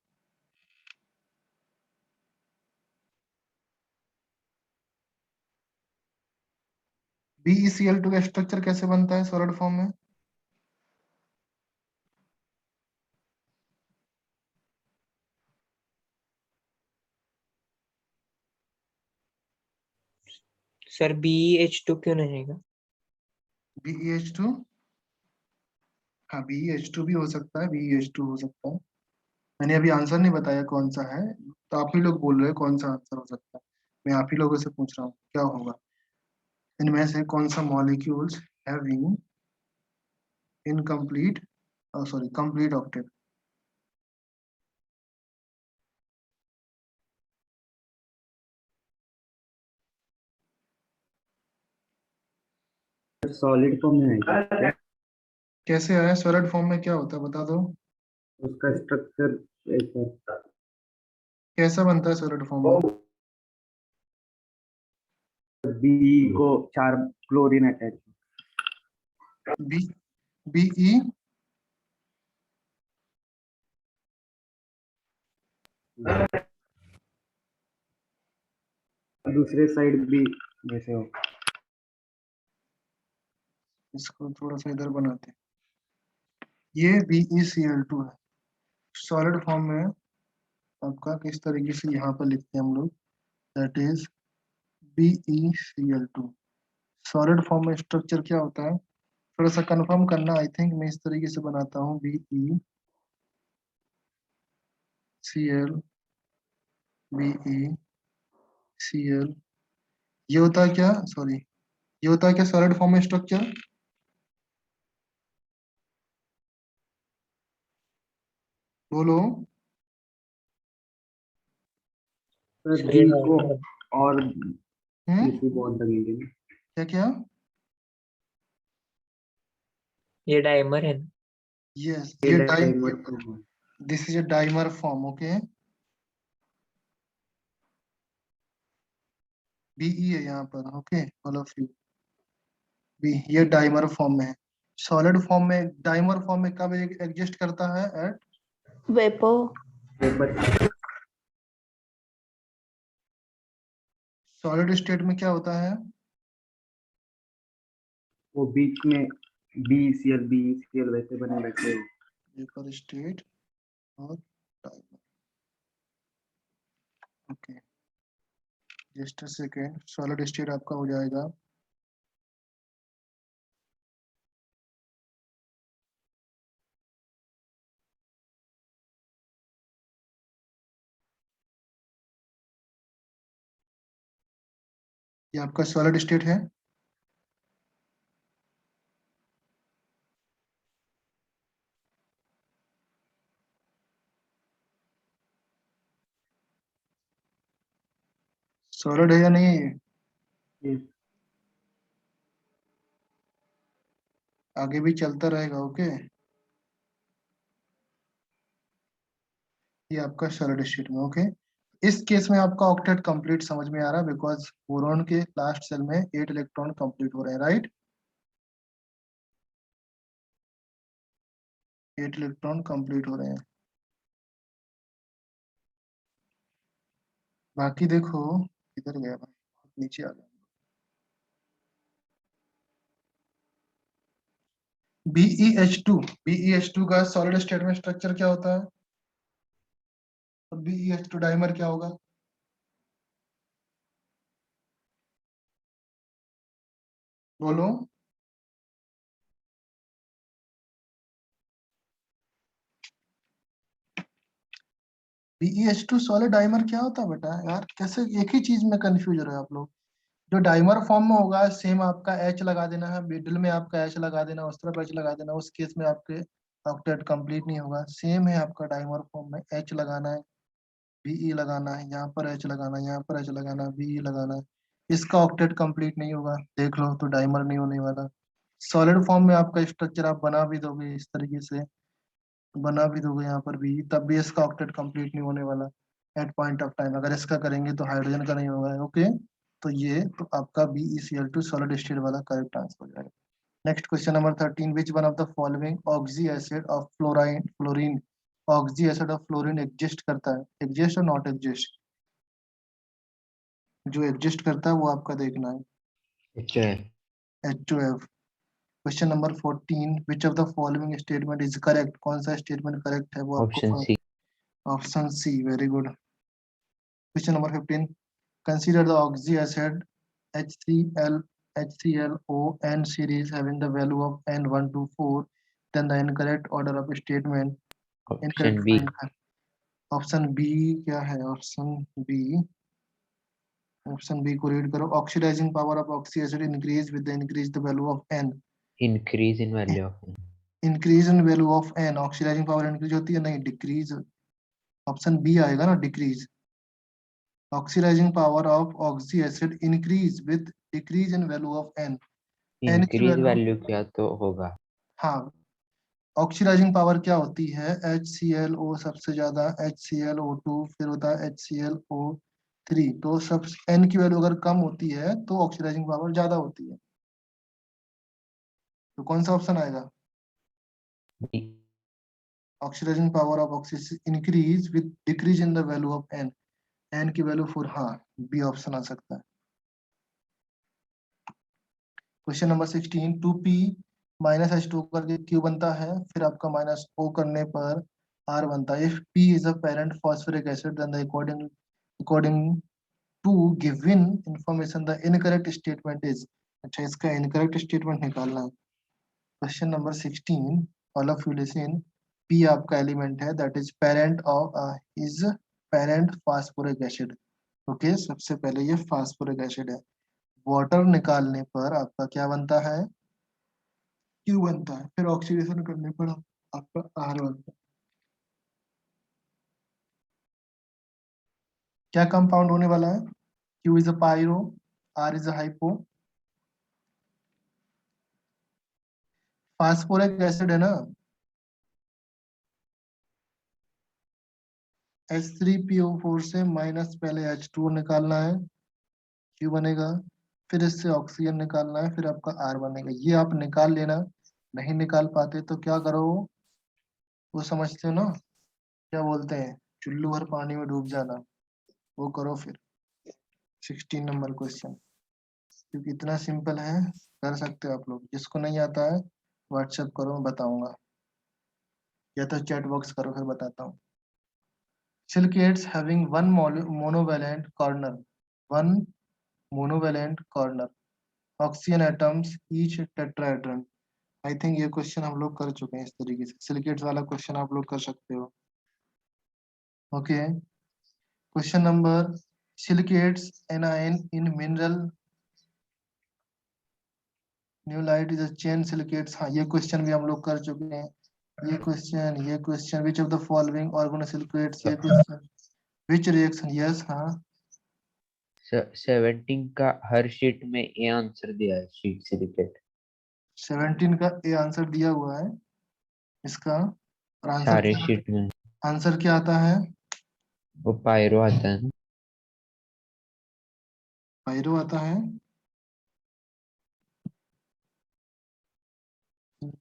BeCl2 का स्ट्रक्चर कैसे बनता है सॉलिड फॉर्म में? सर BeH2 क्यों नहीं रहेगा? BeH2, हाँ BeH2 भी हो सकता है, BeH2 हो सकता है। मैंने अभी आंसर नहीं बताया कौन सा है, तो आप ही लोग बोल रहे हो कौन सा आंसर हो सकता है, मैं आप ही लोगों से पूछ रहा हूँ क्या होगा। इनमें से कौन सा molecules having incomplete, sorry complete octet? Solid form में है क्या? कैसे आया सॉलिड फॉर्म में, क्या होता है बता दो, उसका स्ट्रक्चर ऐसा, कैसा बनता है सॉलिड फॉर्म में? बी को 4 क्लोरीन अटैच। बी BE, दूसरे साइड भी जैसे हो। इसको थोड़ा सा इधर बनाते हैं, ये BeCl2 है सॉलिड फॉर्म में। आपका किस तरीके से यहाँ पर लिखते हैं हम लोग, that is BeCl2। Solid form में स्ट्रक्चर क्या होता है, थोड़ा सा कंफर्म करना, आई थिंक मैं इस तरीके से बनाता हूँ, BeCl, ये होता है क्या, सॉरी, ये होता है क्या सॉलिड फॉर्म में स्ट्रक्चर? बोलो। सर सर बी ये को डाइमर, और हम्म, इसी बॉन्ड लगेंगे ना। क्या क्या? ये डाइमर है ना? यस, ये ये डाइमर फॉर्म है। This is a dimer form, okay. BE है यहाँ पर, okay, all of you. B, ये डाइमर फॉर्म में है। सॉलिड फॉर्म में, डाइमर फॉर्म में कब एग्जिस्ट करता है? At Vapor. Vapour solid state में क्या होता है? वो बीच में बी सी एल वैसे बने बैठे हो। वेपर स्टेट और dimer, okay. Just a second, solid state आपका हो जाएगा ये आपका सॉलिड स्टेट है। सॉलिड है या नहीं है ये? ये आगे भी चलता रहेगा, ओके। ये आपका सॉलिड स्टेट में, ओके। इस केस में आपका ऑक्टेट कंप्लीट समझ में आ रहा है, बिकॉज बोरॉन के लास्ट सेल में 8 इलेक्ट्रॉन कंप्लीट हो रहे हैं, राइट? 8 इलेक्ट्रॉन कंप्लीट हो रहे हैं। बाकी देखो, इधर गया भाई, नीचे आ गया। BeH2 का सॉलिड स्टेट में स्ट्रक्चर क्या होता है? तो BeH2 डाइमर क्या होगा? बोलो। BeH2 सॉलिड डाइमर क्या होता है बेटा? यार कैसे एक ही चीज में कंफ्यूज हो रहे हो आप लोग। जो डाइमर फॉर्म में होगा सेम आपका H लगा देना है, मिडिल में आपका H लगा देना, उस तरफ H लगा देना, उस केस में आपके ऑक्टेट कंप्लीट नहीं होगा। सेम है आपका डाइमर फॉर्म में, H लगाना है, Be लगाना है, यहाँ पर H लगाना है, यहाँ पर H लगाना है, Be लगाना है। इसका ऑक्टेट कंप्लीट नहीं होगा, देख लो, तो डाइमर नहीं होने वाला। सॉलिड फॉर्म में आपका स्ट्रक्चर आप बना भी दोगे इस तरीके से, बना भी दोगे यहाँ पर भी, तब भी इसका ऑक्टेट कंप्लीट नहीं होने वाला एट पॉइंट ऑफ टाइम। अगर इसका करेंगे तो हाइड्रोजन का नहीं होगा, ओके। तो ये तो आपका BeCl2 सॉलिड स्टेट वाला करेक्ट आंसर हो जाएगा। Next question number 13, which one of the following oxy acid of fluorine oxy acid of fluorine exist करता है? एग्जिस्ट और नॉट एग्जिस्ट? जो एग्जिस्ट करता है वो आपका देखना है, अच्छा है। H2F। Question number 14, which of the following statement is correct? कौन सा स्टेटमेंट करेक्ट है वो ऑप्शन आपको? C. Option C, very good. Question number 15, consider the oxy acid HCl HClON series having the value of N1 to 4, then the incorrect order of statement, option incorrect B. find। Option B क्या है? Option B को read करो। Oxidizing power of oxy acid increase with the increase the value of N. Increase in value of. Increase in value of N, oxidizing power increase होती है? नहीं, decrease. Option B आएगा ना, decrease. Oxidizing power of oxy acid increase with decrease in value of N. N की increase value, value क्या तो होगा? हाँ, ऑक्सीडाइजिंग पावर क्या होती है? HClO सबसे ज्यादा, HClO2, फिर होता है HClO3। तो सब एन की वैल्यू अगर कम होती है तो ऑक्सीडाइजिंग पावर ज्यादा होती है। तो कौन सा ऑप्शन आएगा? B. Oxidizing power of oxy increase with decrease in the value of N. N की वैल्यू 4, हाँ, बी ऑप्शन आ सकता है। Question number 16, 2p minus H2 करके Q बनता है, फिर आपका माइनस O करने पर R बनता है। If P is a parent phosphoric acid then the according to given information the incorrect statement is. अच्छा, इसका इनकरेक्ट स्टेटमेंट निकालना है। Question number 16, all of you listen. P आपका एलिमेंट है, that is parent of is parent phosphoric acid, okay. सबसे पहले ये phosphoric acid है। वाटर निकालने पर आपका क्या बनता है? Q बनता है, फिर ऑक्सीडेशन करने पर आपका R बनता है। क्या कंपाउंड होने वाला है? Q is a pyro, R is a hypo, phosphoric acid है ना, H3PO4 से माइनस पहले H2O निकालना है, Q बनेगा, फिर इससे ऑक्सीजन निकालना है, फिर आपका R बनेगा। ये आप निकाल लेना, नहीं निकाल पाते तो क्या करो, वो समझते हो ना, क्या बोलते हैं, चुल्लू भर पानी में डूब जाना, वो करो फिर। 16 नंबर क्वेश्चन, क्योंकि इतना सिंपल है, कर सकते हो आप लोग। जिसको नहीं आता है व्हाट्सएप करो, मैं बताऊंगा, या तो चैट बॉक्स करो, फिर बताता हूँ। Silicates having monovalent corner, one monovalent corner, oxygen atoms each tetrahedron। I think ये क्वेश्चन हम लोग कर चुके हैं इस तरीके से, सिलिकेट्स वाला क्वेश्चन आप लोग कर सकते हो। Okay, question number, silicates anion in mineral न्यूलाइट इज अ चेन सिलिकेट्स। हाँ, ये क्वेश्चन भी हम लोग कर चुके हैं। ये question which of the following organosilicates, ये क्वेश्चन विच रिएक्शन, यस हाँ। 17 का हर शीट में ए आंसर दिया है, शीट सिलिकेट 17 का ए आंसर दिया हुआ है इसका, और सारे शीट में। आंसर क्या आता है, वो पायरो आता है ना। पायरो आता है।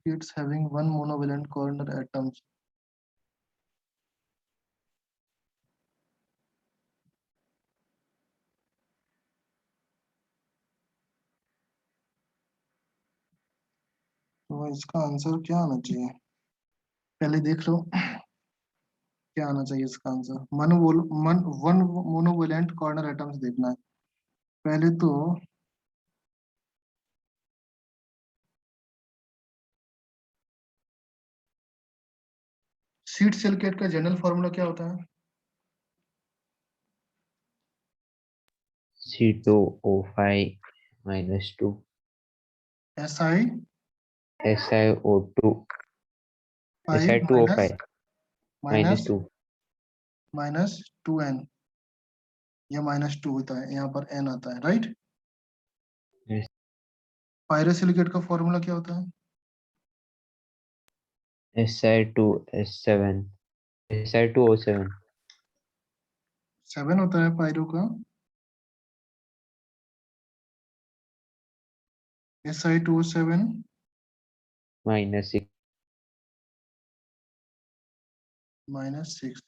It's having one monovalent corner atoms। तो इसका आंसर क्या आना चाहिए, पहले देख लो क्या आना चाहिए इसका answer. One monovalent corner atoms देखना है पहले तो। सीड सिलिकेट का जनरल फॉर्मूला क्या होता है, C2O5 -2 SI SiO2 five Si2O5 minus -2 -2N, या -2 होता है, यहाँ पर N आता है, राइट। Yes, पायरोसिलिकेट का फॉर्मूला क्या होता है, Si2S7 Si2O7 7 होता है पायरो का, Si2O7 -6 -6।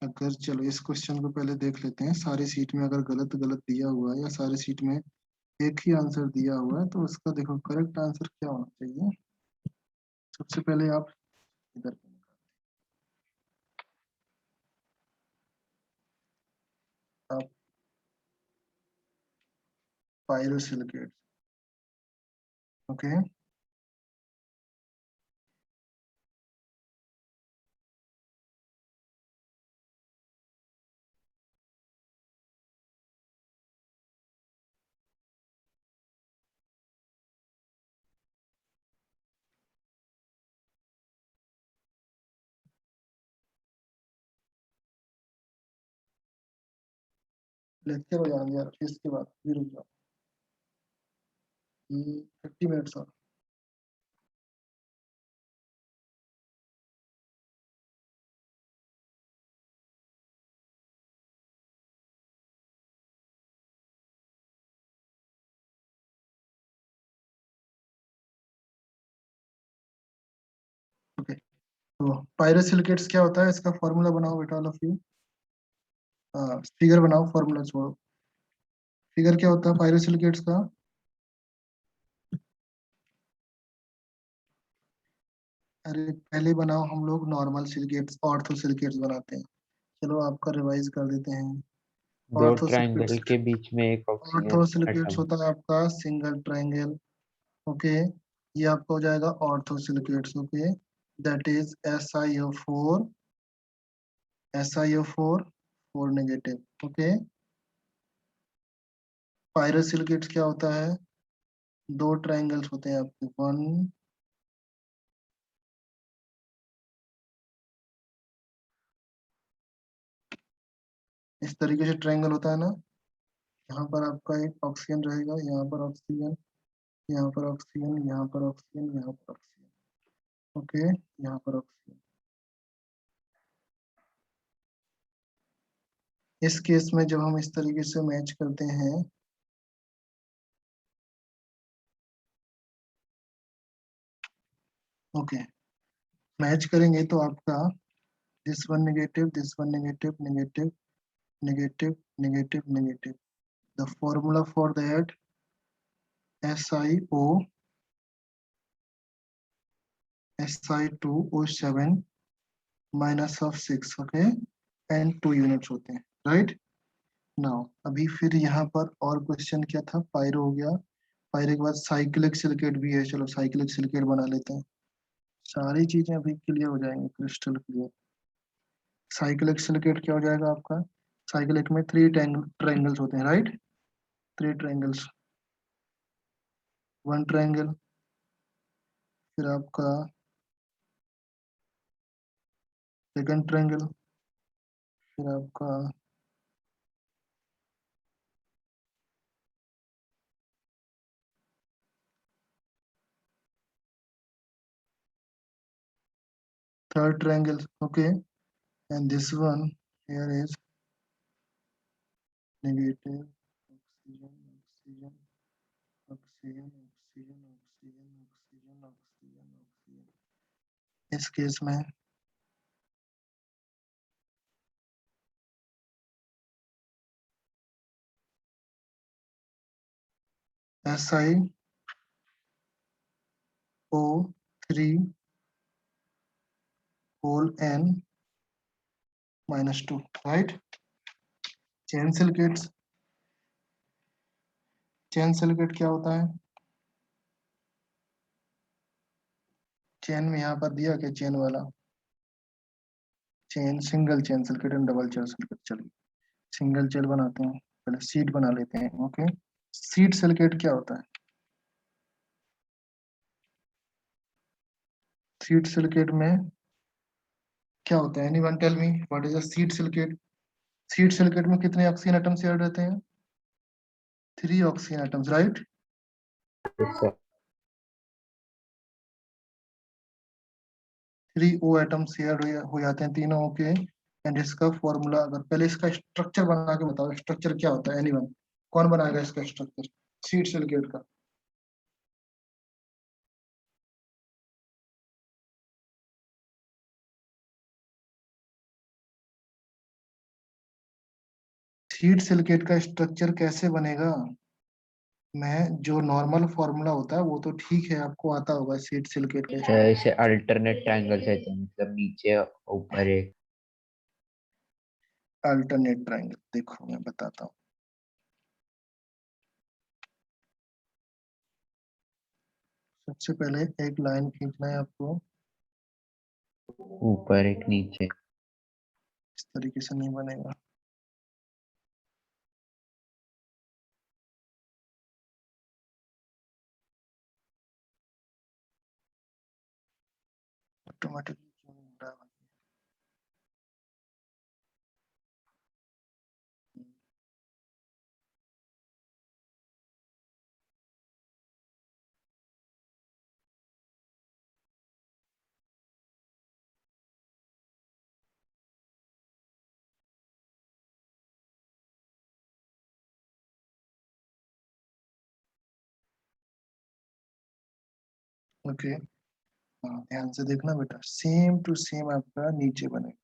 अगर चलो इस क्वेश्चन को पहले देख लेते हैं, सारी सीट में अगर गलत गलत दिया हुआ है या सारी सीट में एक ही आंसर दिया हुआ है, तो उसका देखो करेक्ट आंसर क्या होना चाहिए। सबसे पहले आप इधर आप पायरोसिलिकेट, ओके, लेक्चर हो जाएंगे यार, फिर इसके बाद फिर रुक जाओ, 30 मिनट्स और। ओके, तो पायरोसिलिकेट्स क्या होता है, इसका फॉर्मूला बनाओ बेटा ऑल ऑफ यू। फिगर बनाओ, फॉर्मूला छोड़ो, फिगर क्या होता है पायरोसिलिकेट्स का, अरे पहले बनाओ, हम लोग नॉर्मल सिलिकेट्स ऑर्थो सिलिकेट्स बनाते हैं। चलो आपका रिवाइज कर देते हैं। दो ऑर्थो ट्रायंगल सिलिकेट्स, के बीच में एक ऑर्थो ऑक्सीजन सिलिकेट्स एटम। होता है आपका सिंगल ट्रायंगल, ओके, ये आपका हो जाएगा ortho silicates, okay, that is SiO4 4 negative, okay. Pyrosilicates क्या होता है, दो ट्रायंगल्स होते हैं आपके, वन, इस तरीके से ट्रायंगल होता है ना, यहाँ पर आपका एक ऑक्सीजन रहेगा, यहाँ पर ऑक्सीजन, यहाँ पर ऑक्सीजन, यहाँ पर ऑक्सीजन, यहाँ पर ऑक्सीजन, ओके, यहाँ पर ऑक्सीजन। इस केस में जब हम इस तरीके से मैच करते हैं, ओके, मैच करेंगे तो आपका this one negative, this one negative, negative, negative, negative, negative. The formula for that SiO Si2O7 minus of 6, okay, and 2 units होते हैं, राइट। नाउ अभी फिर यहाँ पर और क्वेश्चन क्या था, पायरो हो गया, पायरो के बाद साइक्लिक सिलिकेट भी है, चलो साइक्लिक सिलिकेट बना लेते हैं, सारी चीजें अभी क्लियर हो जाएंगी, क्रिस्टल क्लियर। साइक्लिक सिलिकेट क्या हो जाएगा आपका, साइक्लिक में 3 ट्रायंगल्स होते हैं, राइट, 3 ट्रायंगल्स, 1 ट्रायंगल, फिर आपका सेकंड ट्रायंगल, फिर आपका third triangle, okay, and this one here is negative oxygen, oxygen, oxygen, oxygen, oxygen, oxygen, oxygen, oxygen। इस केस में SiO3 whole n -2, right। Chain silicates, chain silicate क्या होता है, chain में यहाँ पर दिया क्या, चेन वाला, chain single chain silicate and double chain silicate, चलिए सिंगल चेन बनाते हैं, पहले सीट बना लेते हैं, ओके। सीट सिलिकेट क्या होता है, सीट सिलिकेट में क्या होता है, anyone tell me what is a sheet silicate. Sheet silicate में कितने ऑक्सीजन एटम्स शेयर रहते हैं, 3 oxygen atoms, right. yes sir 3 O atoms share हो जाते हैं तीनों, ओके। एंड इसका फॉर्मूला, अगर पहले इसका स्ट्रक्चर बना के बताओ, स्ट्रक्चर क्या होता है, एनीवन, कौन बनाएगा इसका स्ट्रक्चर सीट सिलिकेट का। सीट सिलिकेट का स्ट्रक्चर कैसे बनेगा, मैं जो नॉर्मल फॉर्मूला होता है वो तो ठीक है, आपको आता होगा सीट सिलिकेट का। ऐसे अल्टरनेट ट्रायंगल्स रहते हैं, मतलब नीचे ऊपर एक। अल्टरनेट ट्रायंगल, देखो मैं बताता हूँ, सबसे पहले एक लाइन खींचना है आपको, ऊपर एक नीचे। इस तरीके से नहीं बनेगा, ऑटोमेटिकली क्यों नहीं हो रहा है? ओके, हाँ ध्यान से देखना बेटा, सेम टू सेम आपका नीचे बनेगा।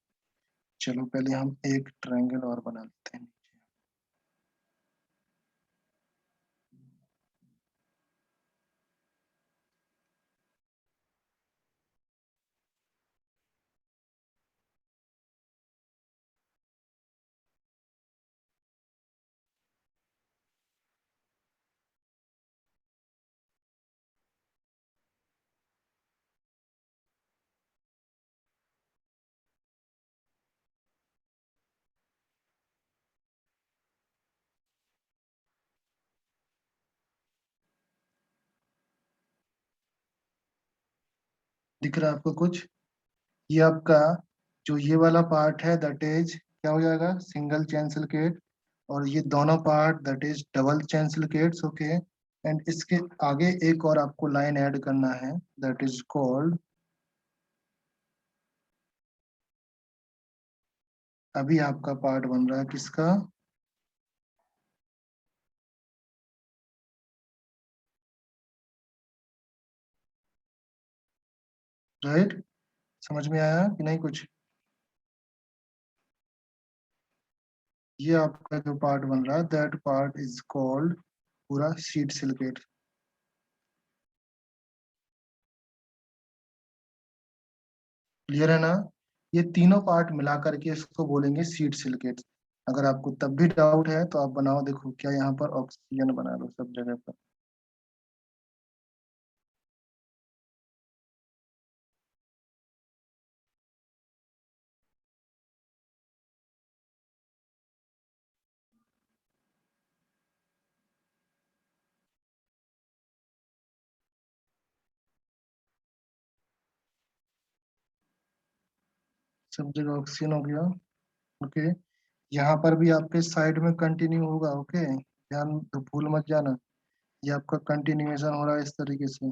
चलो पहले हम एक ट्रायंगल और बना लेते हैं। दिख रहा है आपको कुछ, ये आपका जो ये वाला पार्ट है दैट इज क्या हो जाएगा, सिंगल चैन सिलिकेट, और ये दोनों part that is double chain silicates, okay. And इसके आगे एक और आपको लाइन ऐड करना है दैट इज कॉल्ड, अभी आपका पार्ट बन रहा है किसका, राइट? समझ में आया कि नहीं कुछ? ये आपका जो पार्ट बन रहा है दैट पार्ट इज कॉल्ड पूरा शीट सिलिकेट। क्लियर है ना? ये तीनों पार्ट मिला करके इसको बोलेंगे शीट सिलिकेट। अगर आपको तब भी डाउट है तो आप बनाओ, देखो क्या यहाँ पर ऑक्सीजन बना लो सब जगह पर। सब जगह ऑक्सीजन हो गया, ओके। यहाँ पर भी आपके साइड में कंटिन्यू होगा, ओके, ध्यान तो भूल मत जाना। ये आपका कंटिन्यूएशन हो रहा है इस तरीके से,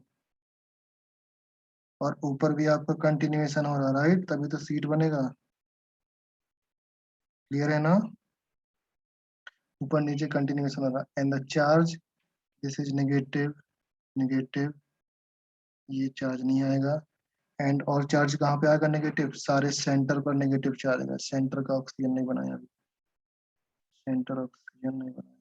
और ऊपर भी आपका कंटिन्यूएशन हो रहा है, राइट? तभी तो सीट बनेगा। क्लियर है ना? ऊपर नीचे कंटिन्यूएशन हो रहा है। And the charge, this is negative, negative, ये चार्ज नहीं आएगा। एंड और चार्ज कहाँ पे आएगा नेगेटिव? सारे सेंटर पर नेगेटिव चार्ज आएगा। सेंटर का ऑक्सीजन नहीं बनाया अभी, सेंटर ऑक्सीजन नहीं बनाया।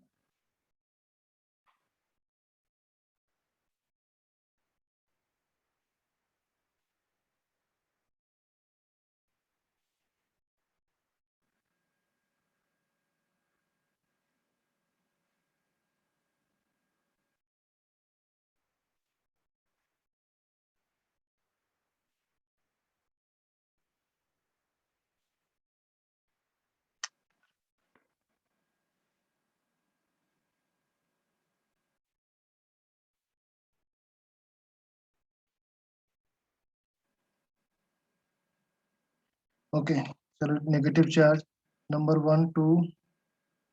ओके, चलो नेगेटिव चार्ज नंबर 1 2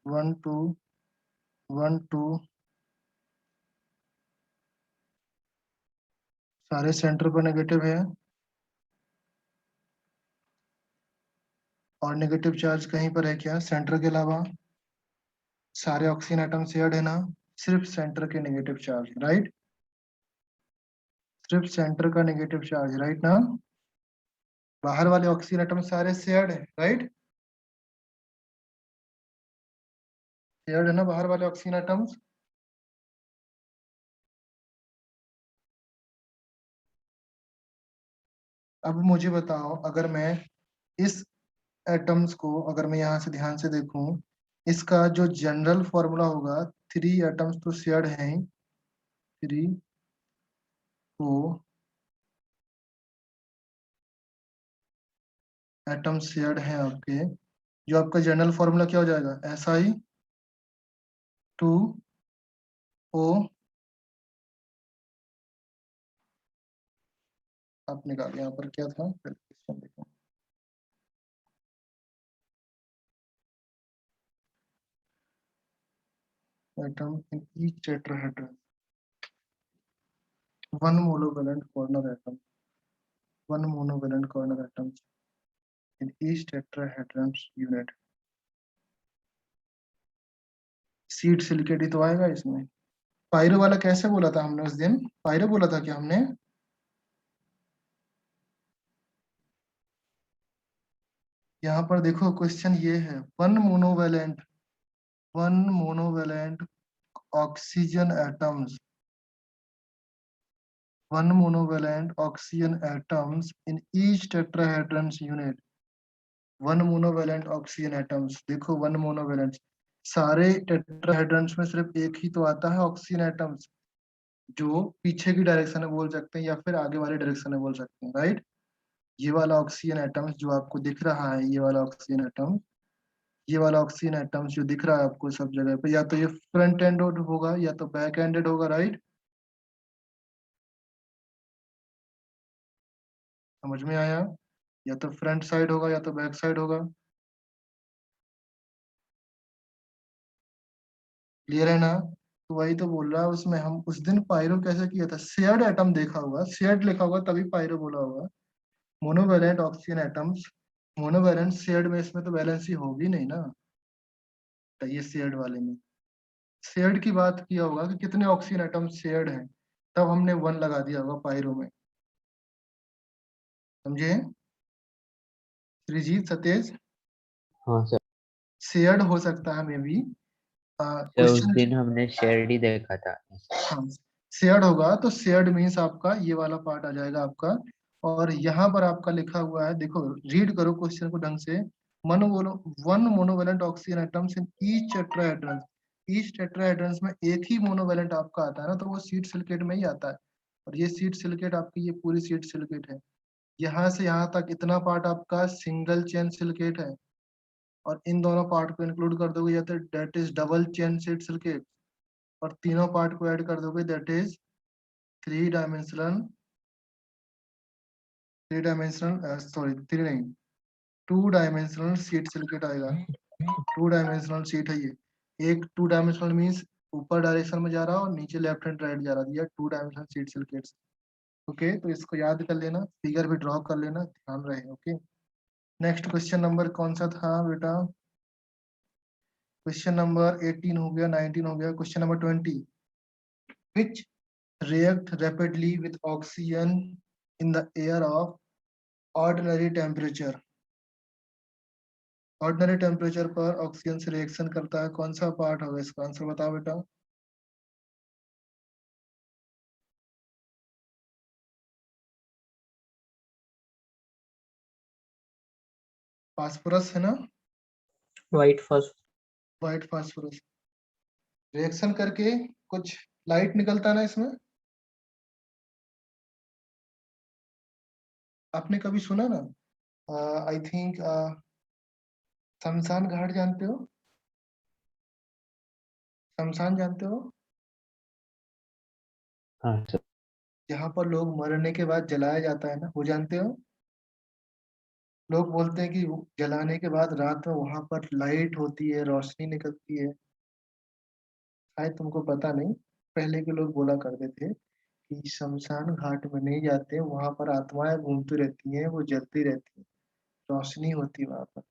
1 2 1 2 सारे सेंटर पर नेगेटिव है। और नेगेटिव चार्ज कहीं पर है क्या सेंटर के अलावा? सारे ऑक्सीजन एटम शेयर्ड है ना? सिर्फ सेंटर के नेगेटिव चार्ज, राइट? सिर्फ सेंटर का नेगेटिव चार्ज, राइट ना? बाहर वाले ऑक्सीजन एटम सारे शेयर्ड है, राइट? शेयर्ड है ना बाहर वाले ऑक्सीजन एटम्स? अब मुझे बताओ, अगर मैं इस एटम्स को, अगर मैं यहाँ से ध्यान से देखूं, इसका जो जनरल फॉर्मूला होगा, 3 एटम्स तो शेयर्ड हैं ही, 3 4 एटम्स शेयर्ड हैं आपके। जो आपका जनरल फॉर्मूला क्या हो जाएगा? Si2O, आप निकाल, यहाँ पर क्या था क्वेश्चन देखो, atom in each tetrahedron, one monovalent corner atom, one monovalent corner atom in each tetrahedron unit. Sheet silicate ही तो आएगा इसमें। पायरो वाला कैसे बोला था हमने उस दिन? पायरो बोला था क्या हमने? यहाँ पर देखो क्वेश्चन ये है, one monovalent oxygen atoms, one monovalent oxygen atoms in each tetrahedron unit. One monovalent oxygen atoms, देखो वन मोनोवेलेंट, सारे टेट्राहेड्रन्स में सिर्फ एक ही तो आता है ऑक्सीजन एटम्स, जो पीछे की डायरेक्शन में बोल सकते हैं या फिर आगे वाले डायरेक्शन में बोल सकते हैं, राइट? ये वाला ऑक्सीजन एटम्स जो आपको दिख रहा है, ये वाला ऑक्सीजन एटम, ये वाला ऑक्सीजन एटम्स जो दिख रहा है आपको सब जगह पे, या तो ये फ्रंट एंडेड होगा या तो बैक एंडेड होगा, राइट? समझ में आया? या तो फ्रंट साइड होगा या तो बैक साइड होगा। क्लियर है ना? तो वही तो बोल रहा है, उसमें हम उस दिन पायरो कैसे किया था, शेयर्ड एटम देखा होगा, शेयर्ड लिखा होगा तभी पायरो बोला होगा। Monovalent oxygen atoms, monovalent shared में इसमें तो वैलेंसी होगी नहीं ना, तो ये शेयर्ड वाले में शेयर्ड की बात किया होगा कि कितने ऑक्सीजन एटम शेयर्ड हैं, तब हमने 1 लगा दिया होगा पायरो में। समझे श्रीजीत सतेज? हाँ सर। शेयर्ड हो सकता है मे बी सर उस क्वेश्चन। दिन हमने शेयर ही देखा था। हाँ, शेयर्ड होगा तो शेयर्ड मीन्स आपका ये वाला पार्ट आ जाएगा आपका। और यहाँ पर आपका लिखा हुआ है, देखो रीड करो क्वेश्चन को ढंग से। One monovalent oxygen atoms in each tetrahedron, each tetrahedron में एक ही मोनोवेलेंट आपका आता है ना, तो वो सीट सिलिकेट में ही आता है। और ये सीट सिलिकेट आपकी ये पूरी सीट सिलिकेट है, यहाँ से यहाँ तक इतना पार्ट आपका सिंगल चेन सिलिकेट है। और इन दोनों पार्ट को इंक्लूड कर दोगे या तो that is double chain sheet silicate, और तीनों पार्ट को ऐड कर दोगे that is three dimensional, sorry three नहीं, टू डायमेंशनल सीट सिलिकेट आएगा। टू डायमेंशनल सीट है ये। एक टू डायमेंशनल मीन्स ऊपर डायरेक्शन में जा रहा है और नीचे लेफ्ट एंड राइट जा रहा है, to dimensional sheet silicate. Okay, तो इसको याद कर लेना, फिगर भी ड्रॉ कर लेना, ध्यान रहे। ओके, नेक्स्ट क्वेश्चन नंबर कौन सा था बेटा? क्वेश्चन नंबर 18 हो गया, 19 हो गया, question number 20। Which react rapidly with oxygen in the air of ordinary temperature? Ordinary temperature पर ऑक्सीजन से रिएक्शन करता है, कौन सा पार्ट होगा? इसका आंसर बताओ बेटा। फास्फोरस है ना, white phosphorus. White phosphorus. Reaction करके कुछ लाइट निकलता है ना इसमें, आपने कभी सुना ना? आई थिंक शमशान घाट जानते हो? शमशान जानते हो? हाँ सर। जहाँ पर लोग मरने के बाद जलाया जाता है ना, वो जानते हो? लोग बोलते हैं कि जलाने के बाद रात में वहां पर लाइट होती है, रोशनी निकलती है। शायद तुमको पता नहीं, पहले के लोग बोला करते थे कि शमशान घाट में नहीं जाते, वहां पर आत्माएं घूमती रहती हैं, वो जलती रहती है, रोशनी होती है वहां पर,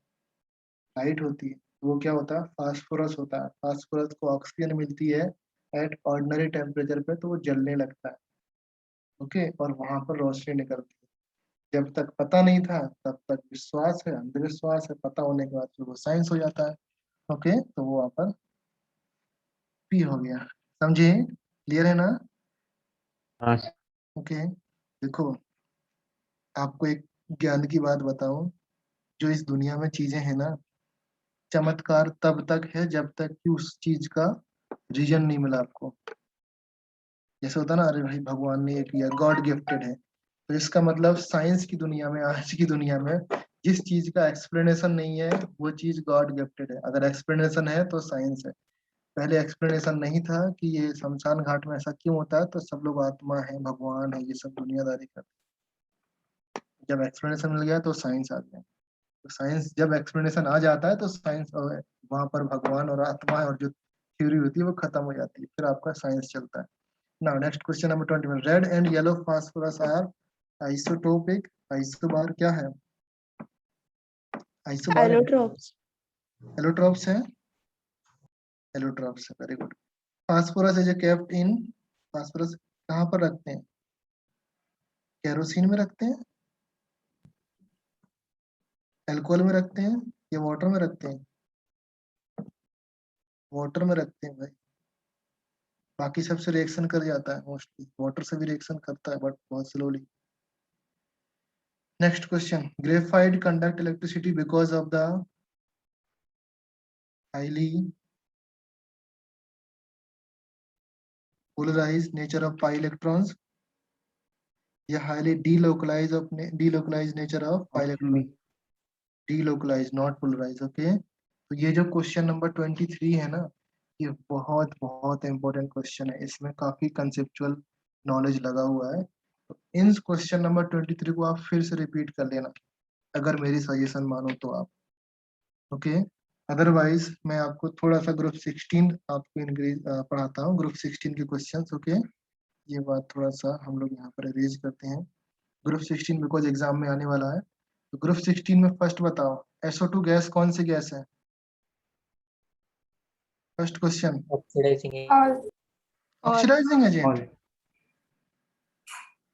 लाइट होती है। वो क्या होता है? फास्फोरस होता है। फास्फोरस को ऑक्सीजन मिलती है एट ऑर्डिनरी टेम्परेचर पे, तो वो जलने लगता है। ओके, और वहां पर रोशनी निकलती है। जब तक पता नहीं था तब तक विश्वास है, अंधविश्वास है, पता होने के बाद फिर वो साइंस हो जाता है। ओके, तो वो वहां पर पी हो गया। समझे? क्लियर है ना? हाँ सर। ओके, देखो आपको एक ज्ञान की बात बताऊं, जो इस दुनिया में चीजें हैं ना, चमत्कार तब तक है जब तक कि उस चीज का रीजन नहीं मिला आपको। जैसे होता ना, अरे भाई भगवान ने ये किया, गॉड गिफ्टेड है, तो इसका मतलब साइंस की दुनिया में, आज की दुनिया में जिस चीज का एक्सप्लेनेशन नहीं है वो चीज गॉड गिफ्टेड है। अगर एक्सप्लेनेशन है तो साइंस है। पहले एक्सप्लेनेशन नहीं था कि ये शमशान घाट में ऐसा क्यों होता है, तो सब लोग आत्मा है, भगवान है, ये सब दुनियादारी करते। जब एक्सप्लेनेशन मिल गया तो साइंस आ गया। तो साइंस जब एक्सप्लेनेशन आ जाता है तो साइंस वहां पर भगवान और आत्मा और जो थ्योरी होती है वो खत्म हो जाती है, फिर आपका साइंस चलता है। Now next question number 21। Red and yellow phosphorus are isotopic. Isobar क्या है? Isobar Allotropes. एलोट्रॉप्स है, एलोट्रॉप्स है, very good. Phosphorus is kept in, phosphorus कहाँ पर रखते हैं? केरोसिन में रखते हैं, एल्कोहल में रखते हैं, या वाटर में रखते हैं? वाटर में रखते हैं भाई। बाकी सबसे रिएक्शन कर जाता है मोस्टली, वाटर से भी रिएक्शन करता है बट बहुत slowly. Next question. Graphite conduct electricity because of the highly polarized nature of pi electrons, या highly delocalize nature of pi option electron? B. Delocalize, not polarize. Okay, तो ये जो question number 23 है ना, ये बहुत बहुत इंपॉर्टेंट क्वेश्चन है, इसमें काफी कंसेप्चुअल नॉलेज लगा हुआ है। तो इन क्वेश्चन नंबर 23 को आप फिर से रिपीट कर लेना, अगर मेरी सजेशन मानो तो आप। ओके, अदरवाइज मैं आपको थोड़ा सा ग्रुप 16 आपको इंक्रीज पढ़ाता हूँ, ग्रुप 16 के क्वेश्चंस। ओके, ये बात थोड़ा सा हम लोग यहाँ पर अरेंज करते हैं। ग्रुप 16 बिकॉज एग्जाम में आने वाला है। तो ग्रुप 16 में फर्स्ट बताओ, SO2 गैस कौन सी गैस है? First question, oxidizing All. Oxidizing all agent.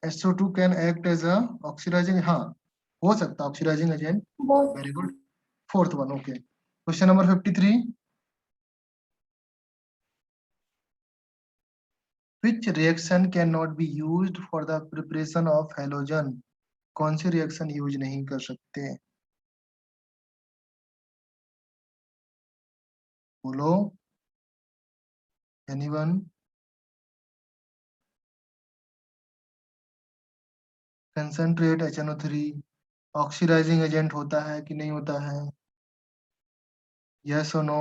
SO2 can act as a oxidizing, हाँ हो सकता है oxidizing agent. Both. Very good, fourth one. Okay, question number 53, which reaction cannot be used for the preparation of halogen? कौन सी reaction use नहीं कर सकते? बोलो, anyone? Concentrate HNO3 oxidising agent होता है कि नहीं होता है? यस और no?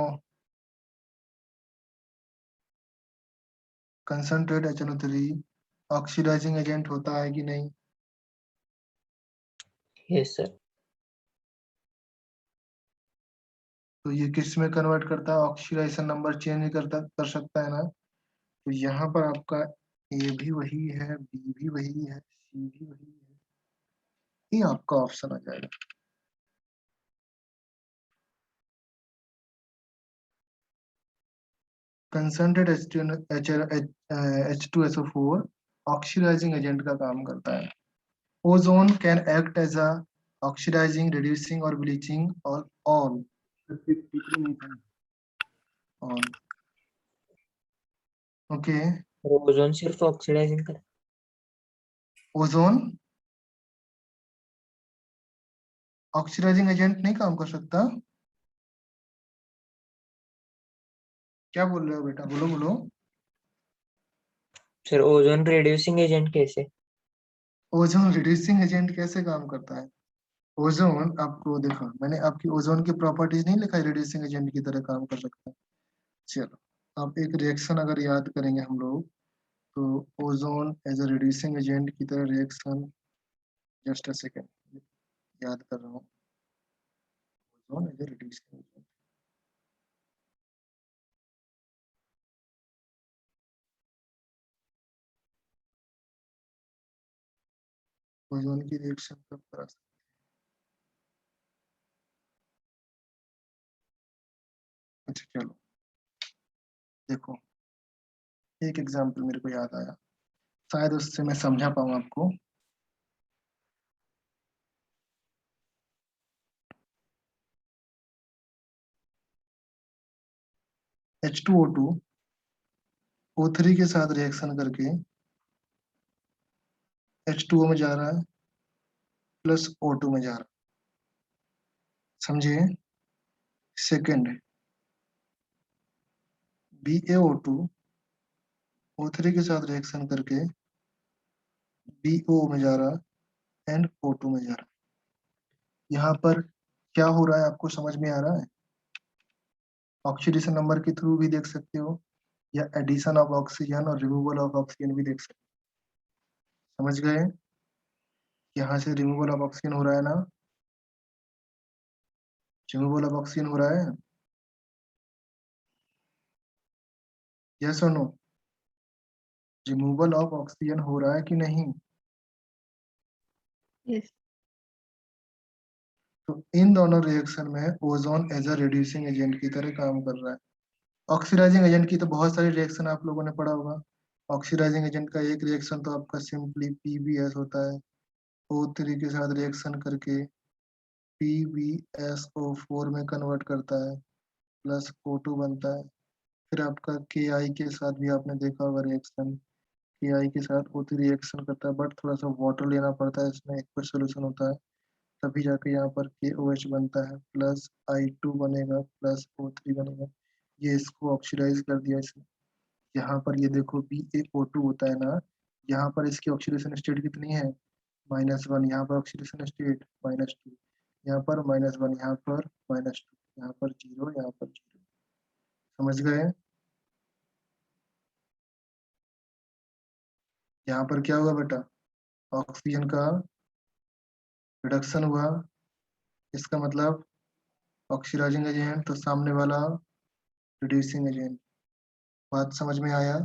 Concentrate HNO3 oxidising agent होता है कि नहीं? Yes sir. तो ये किस में कन्वर्ट करता है? ऑक्सीडाइजेशन नंबर चेंज करता कर सकता है ना। तो यहाँ पर आपका ए भी वही है, बी भी वही है, सी भी वही है, ये आपका ऑप्शन आ जाएगा। कंसंट्रेट H2SO4 ऑक्सीडाइजिंग एजेंट का काम करता है। Ozone can act as a oxidizing, reducing और ब्लीचिंग और ऑल 53 नहीं था। ऑल। ओके, ओजोन सिर्फ ऑक्सीडाइजिंग कर। ओजोन ऑक्सीडाइजिंग एजेंट नहीं काम कर सकता? क्या बोल रहे हो बेटा, बोलो बोलो। सर ओजोन रिड्यूसिंग एजेंट कैसे? ओजोन रिड्यूसिंग एजेंट कैसे काम करता है? ओजोन, आपको देखो मैंने आपकी ओजोन की प्रॉपर्टीज नहीं लिखा है, रिड्यूसिंग एजेंट की तरह काम कर सकता है। चलो, अब एक रिएक्शन अगर याद करेंगे हम लोग, तो ozone as a reducing agent की तरह रिएक्शन, जस्ट अ सेकेंड, याद कर रहा हूँ। Ozone as a reducing agent, ozone की रिएक्शन कब करा सकते हैं? अच्छा चलो देखो, एक एग्जाम्पल मेरे को याद आया, शायद उससे मैं समझा पाऊँ आपको। H2O2 O3 के साथ रिएक्शन करके H2O में जा रहा है, प्लस O2 में जा रहा है, समझिए। सेकेंड, BaO2 O3 के साथ रिएक्शन करके BO में जा रहा है एंड O2 में जा रहा है। यहाँ पर क्या हो रहा है आपको समझ में आ रहा है? ऑक्सीडेशन नंबर के थ्रू भी देख सकते हो, या एडिशन ऑफ ऑक्सीजन और रिमूवल ऑफ ऑक्सीजन भी देख सकते हो। समझ गए? यहाँ से रिमूवल ऑफ ऑक्सीजन हो रहा है ना, रिमूवल ऑफ ऑक्सीजन हो रहा है, यस और नो? रिमूवल ऑफ ऑक्सीजन हो रहा है कि नहीं? Yes. तो इन दोनों रिएक्शन में ozone as a reducing agent की तरह काम कर रहा है। ऑक्सीडाइजिंग एजेंट की तो बहुत सारी रिएक्शन आप लोगों ने पढ़ा होगा। ऑक्सीडाइजिंग एजेंट का एक रिएक्शन तो आपका सिंपली PbS होता है, O3 के साथ रिएक्शन करके PbSO4 में कन्वर्ट करता है, प्लस O2 बनता है। फिर आपका Ki के साथ भी आपने देखा होगा रिएक्शन, Ki के साथ O3 रिएक्शन करता है, बट थोड़ा सा वाटर लेना पड़ता है, इसमें एक सोल्यूशन होता है, तभी जाके यहाँ पर KOH बनता है, प्लस I2 बनेगा, प्लस O3 बनेगा। ये इसको ऑक्सीडाइज कर दिया इसने। यहाँ पर ये देखो BaO2 होता है ना, यहाँ पर इसकी ऑक्सीडेशन स्टेट कितनी है? -1। यहाँ पर ऑक्सीडेशन स्टेट -2, यहाँ पर -1, यहाँ पर -2, यहाँ पर 0, यहाँ पर 0। समझ गए? यहाँ पर क्या हुआ बेटा? ऑक्सीजन का रिडक्शन हुआ, इसका मतलब ऑक्सीडाइजिंग एजेंट, तो सामने वाला रिड्यूसिंग एजेंट। बात समझ में आया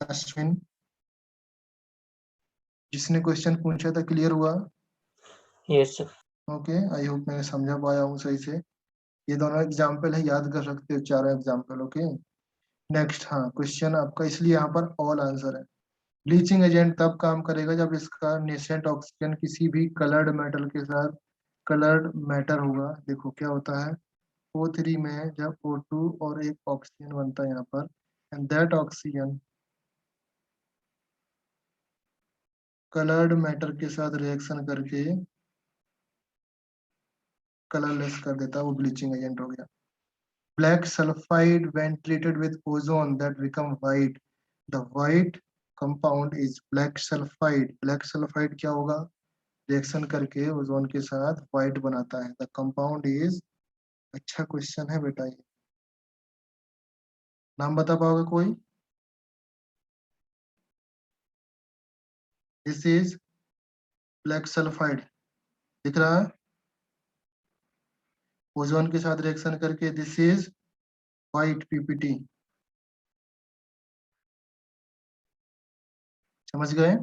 अश्विन? जिसने क्वेश्चन पूछा था क्लियर हुआ? Yes sir. Okay, I hope मैंने समझा पाया हूँ सही से। ये दोनों एग्जाम्पल है, याद कर सकते हो चारों एग्जाम्पल। Okay, next. हाँ, क्वेश्चन आपका इसलिए यहाँ पर ऑल आंसर है। ब्लीचिंग एजेंट तब काम करेगा जब इसका नेसेंट ऑक्सीजन किसी भी कलर्ड मेटल के साथ कलर्ड मैटर होगा। देखो क्या होता है, O3 में जब O2 और एक ऑक्सीजन बनता है यहाँ पर, and that oxygen coloured matter के साथ रिएक्शन करके कलरलेस कर देता है, वो ब्लीचिंग एजेंट हो गया। Black sulphide when treated with ozone that become white, the white compound is black sulfide। Black sulphide क्या होगा, रिएक्शन करके ओजोन के साथ व्हाइट बनाता है। द कंपाउंड इज, अच्छा क्वेश्चन है बेटा ये, नाम बता पाओगे कोई? दिस इज ब्लैक सल्फाइड, दिख रहा है? ओजोन के साथ रिएक्शन करके दिस इज व्हाइट पीपीटी। समझ गए?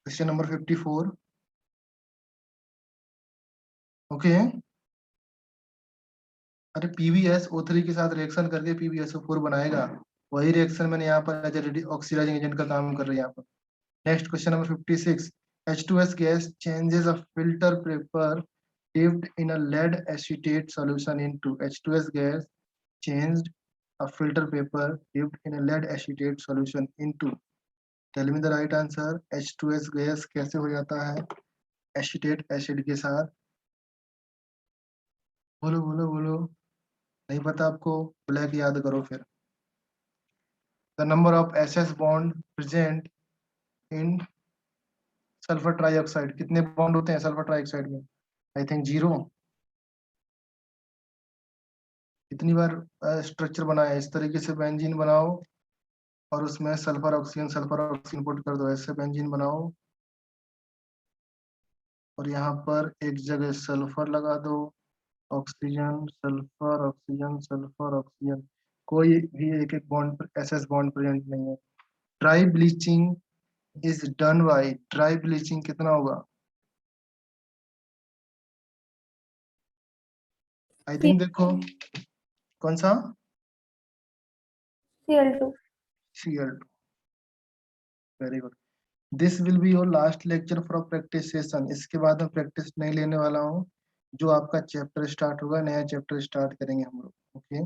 Question number 54। ओके, अरे PbSO3 के साथ रिएक्शन करके PbSO4 बनाएगा, वही रिएक्शन मैंने यहाँ पर एज ऑक्सीडाइजिंग एजेंट का काम कर रही है यहाँ पर। Next question number 56। H2S gas changes a filter paper dipped in a lead acetate solution into H2S gas changed a filter paper dipped in a lead acetate solution into, tell me the right answer। H2S gas कैसे हो जाता है acetate acid के साथ? बोलो बोलो बोलो, नहीं पता आपको? ब्लैक याद करो फिर। The number of SS bond present in sulphur trioxide, कितने बॉन्ड होते हैं सल्फर ट्राइऑक्साइड में? I think 0। कितनी बार स्ट्रक्चर बनाया है? इस तरीके से बेंजीन बनाओ और उसमें सल्फर ऑक्सीजन पुट कर दो, ऐसे बेंजीन बनाओ और यहाँ पर एक जगह सल्फर लगा दो, oxygen sulphur oxygen sulphur oxygen, कोई भी एक एक बॉन्ड पर SS बॉन्ड प्रेजेंट नहीं है। Dry bleaching is done by, dry bleaching कितना होगा? आई थिंक देखो, कौन सा? Cl2। Cl2। Very good. This will be your last lecture for practice session. इसके बाद मैं प्रैक्टिस नहीं लेने वाला हूँ। जो आपका चैप्टर स्टार्ट होगा, नया चैप्टर स्टार्ट करेंगे हम लोग। ओके,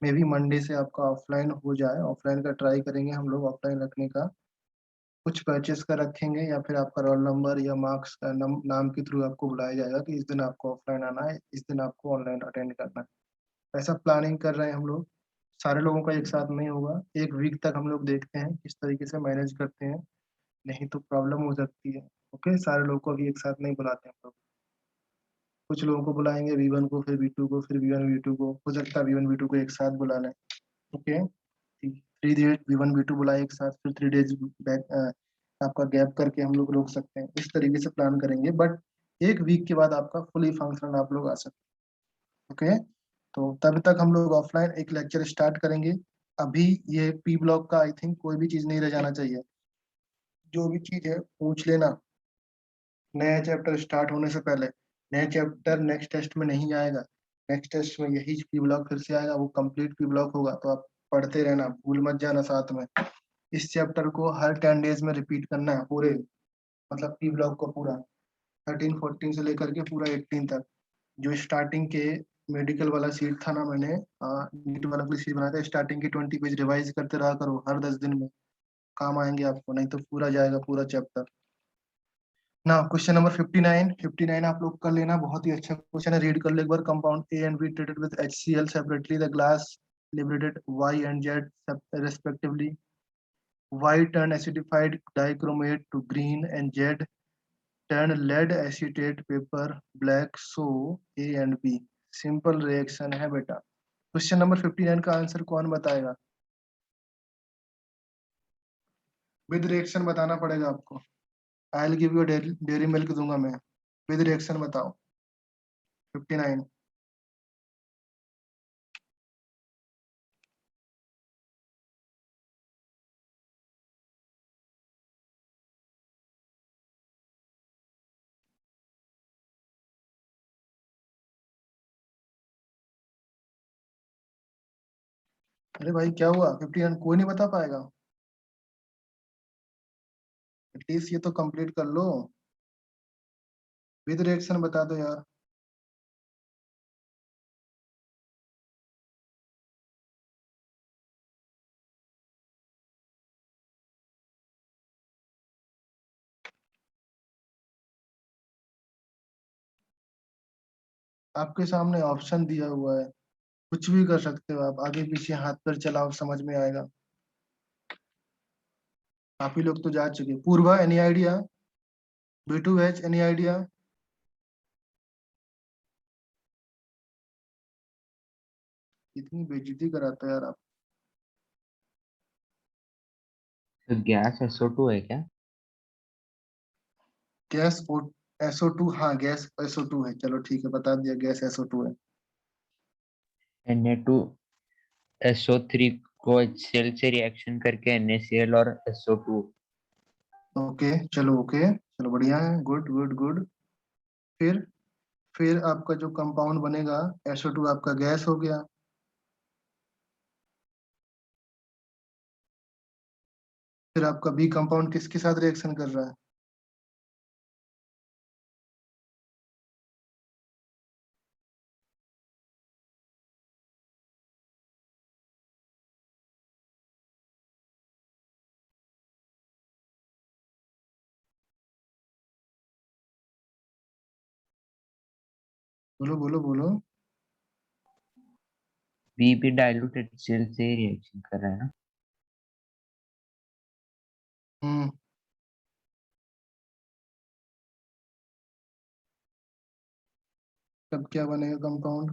मे बी मंडे से आपका ऑफलाइन हो जाए, ऑफलाइन का ट्राई करेंगे हम लोग, ऑफलाइन रखने का। कुछ बैचेस का रखेंगे या फिर आपका रोल नंबर या मार्क्स का नाम के थ्रू आपको बुलाया जाएगा कि इस दिन आपको ऑफलाइन आना है, इस दिन आपको ऑनलाइन अटेंड करना है। ऐसा प्लानिंग कर रहे हैं हम लोग। सारे लोगों का एक साथ नहीं होगा, एक वीक तक हम लोग देखते हैं किस तरीके से मैनेज करते हैं, नहीं तो प्रॉब्लम हो सकती है। ओके, सारे लोगों को अभी एक साथ नहीं बुलाते हम लोग। कुछ लोगों को बुलाएंगे, V1 को, फिर V2 को, फिर V1 V2 को, हो सकता है V1 V2 को एक साथ बुला लें। ओके, 3 डेज V1 V2 बुलाए एक साथ, फिर 3 डेज बैक आपका गैप करके हम लोग रोक सकते हैं। इस तरीके से प्लान करेंगे, बट एक वीक के बाद आपका फुली फंक्शनल आप लोग आ सकते हैं। ओके, तो तब तक हम लोग ऑफलाइन एक लेक्चर स्टार्ट करेंगे। अभी ये P ब्लॉक का आई थिंक कोई भी चीज नहीं रह जाना चाहिए, जो भी चीज है पूछ लेना नया चैप्टर स्टार्ट होने से पहले। नया चैप्टर नेक्स्ट टेस्ट में नहीं आएगा, नेक्स्ट टेस्ट में यही P ब्लॉक फिर से आएगा, वो कंप्लीट P ब्लॉक होगा, तो आप पढ़ते रहना, भूल मत जाना साथ में। इस चैप्टर को हर 10 डेज में रिपीट करना है पूरे, मतलब P ब्लॉक को पूरा 13 14 से लेकर के पूरा 18 तक। जो स्टार्टिंग के मेडिकल वाला सीट था ना, मैंने नीट वाला कोई सीट बनाया था, स्टार्टिंग के 20 पेज रिवाइज करते रहा करो हर 10 दिन में, काम आएंगे आपको, नहीं तो पूरा जाएगा पूरा चैप्टर ना। क्वेश्चन नंबर 59 आप लोग कर लेना, बहुत ही अच्छा क्वेश्चन है, रीड कर लो एक बार। Compound A and B treated with HCl separately, the glass liberated Y and Z respectively। Y turned acidified dichromate to green and Z turned lead acetate paper black, so A and B। Simple reaction है बेटा। Question number 59 का answer कौन बताएगा? With reaction बताना पड़ेगा आपको। I will give you dairy milk दूंगा मैं, विद रिएक्शन बताओ। 59। अरे भाई क्या हुआ? 59 कोई नहीं बता पाएगा? एटलीस्ट ये तो कंप्लीट कर लो, विद रिएक्शन बता दो यार। आपके सामने ऑप्शन दिया हुआ है, कुछ भी कर सकते हो आप, आगे पीछे हाथ पर चलाओ, समझ में आएगा। काफी लोग तो जा चुके। Purva, any idea? B2H, any idea? इतनी बेइज्जती कराते हैं यार आप। तो गैस SO2 है क्या? गैस SO2, हाँ गैस SO2 है, चलो ठीक है, बता दिया, गैस SO2 है। Na2SO3 को HCl से रिएक्शन करके NaCl और SO2। ओके चलो, ओके चलो, बढ़िया है, गुड गुड गुड। फिर फिर आपका जो कंपाउंड बनेगा, SO2 आपका गैस हो गया। फिर आपका बी कंपाउंड किसके साथ रिएक्शन कर रहा है? बोलो बोलो बोलो। बी भी डाइल्यूट HCl से ही रिएक्शन कर रहा है ना? हम्म। तब क्या बनेगा कंपाउंड?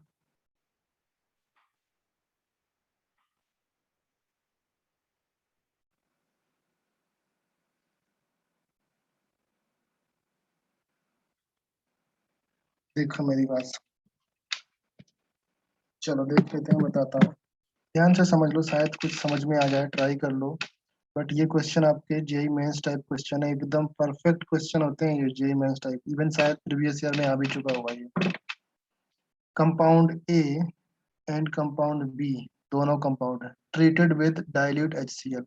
देखो मेरी बात, चलो देख लेते हैं, बताता हूँ। ध्यान से समझ लो, शायद कुछ समझ में आ जाए, ट्राई कर लो। बट ये क्वेश्चन आपके जेई मेंस टाइप क्वेश्चन है, एकदम परफेक्ट क्वेश्चन होते हैं ये जेई मेंस टाइप, इवन शायद प्रीवियस ईयर में आ भी चुका होगा ये। Compound A and compound B, दोनों कंपाउंड है, ट्रीटेड विद डाइल्यूट HCl।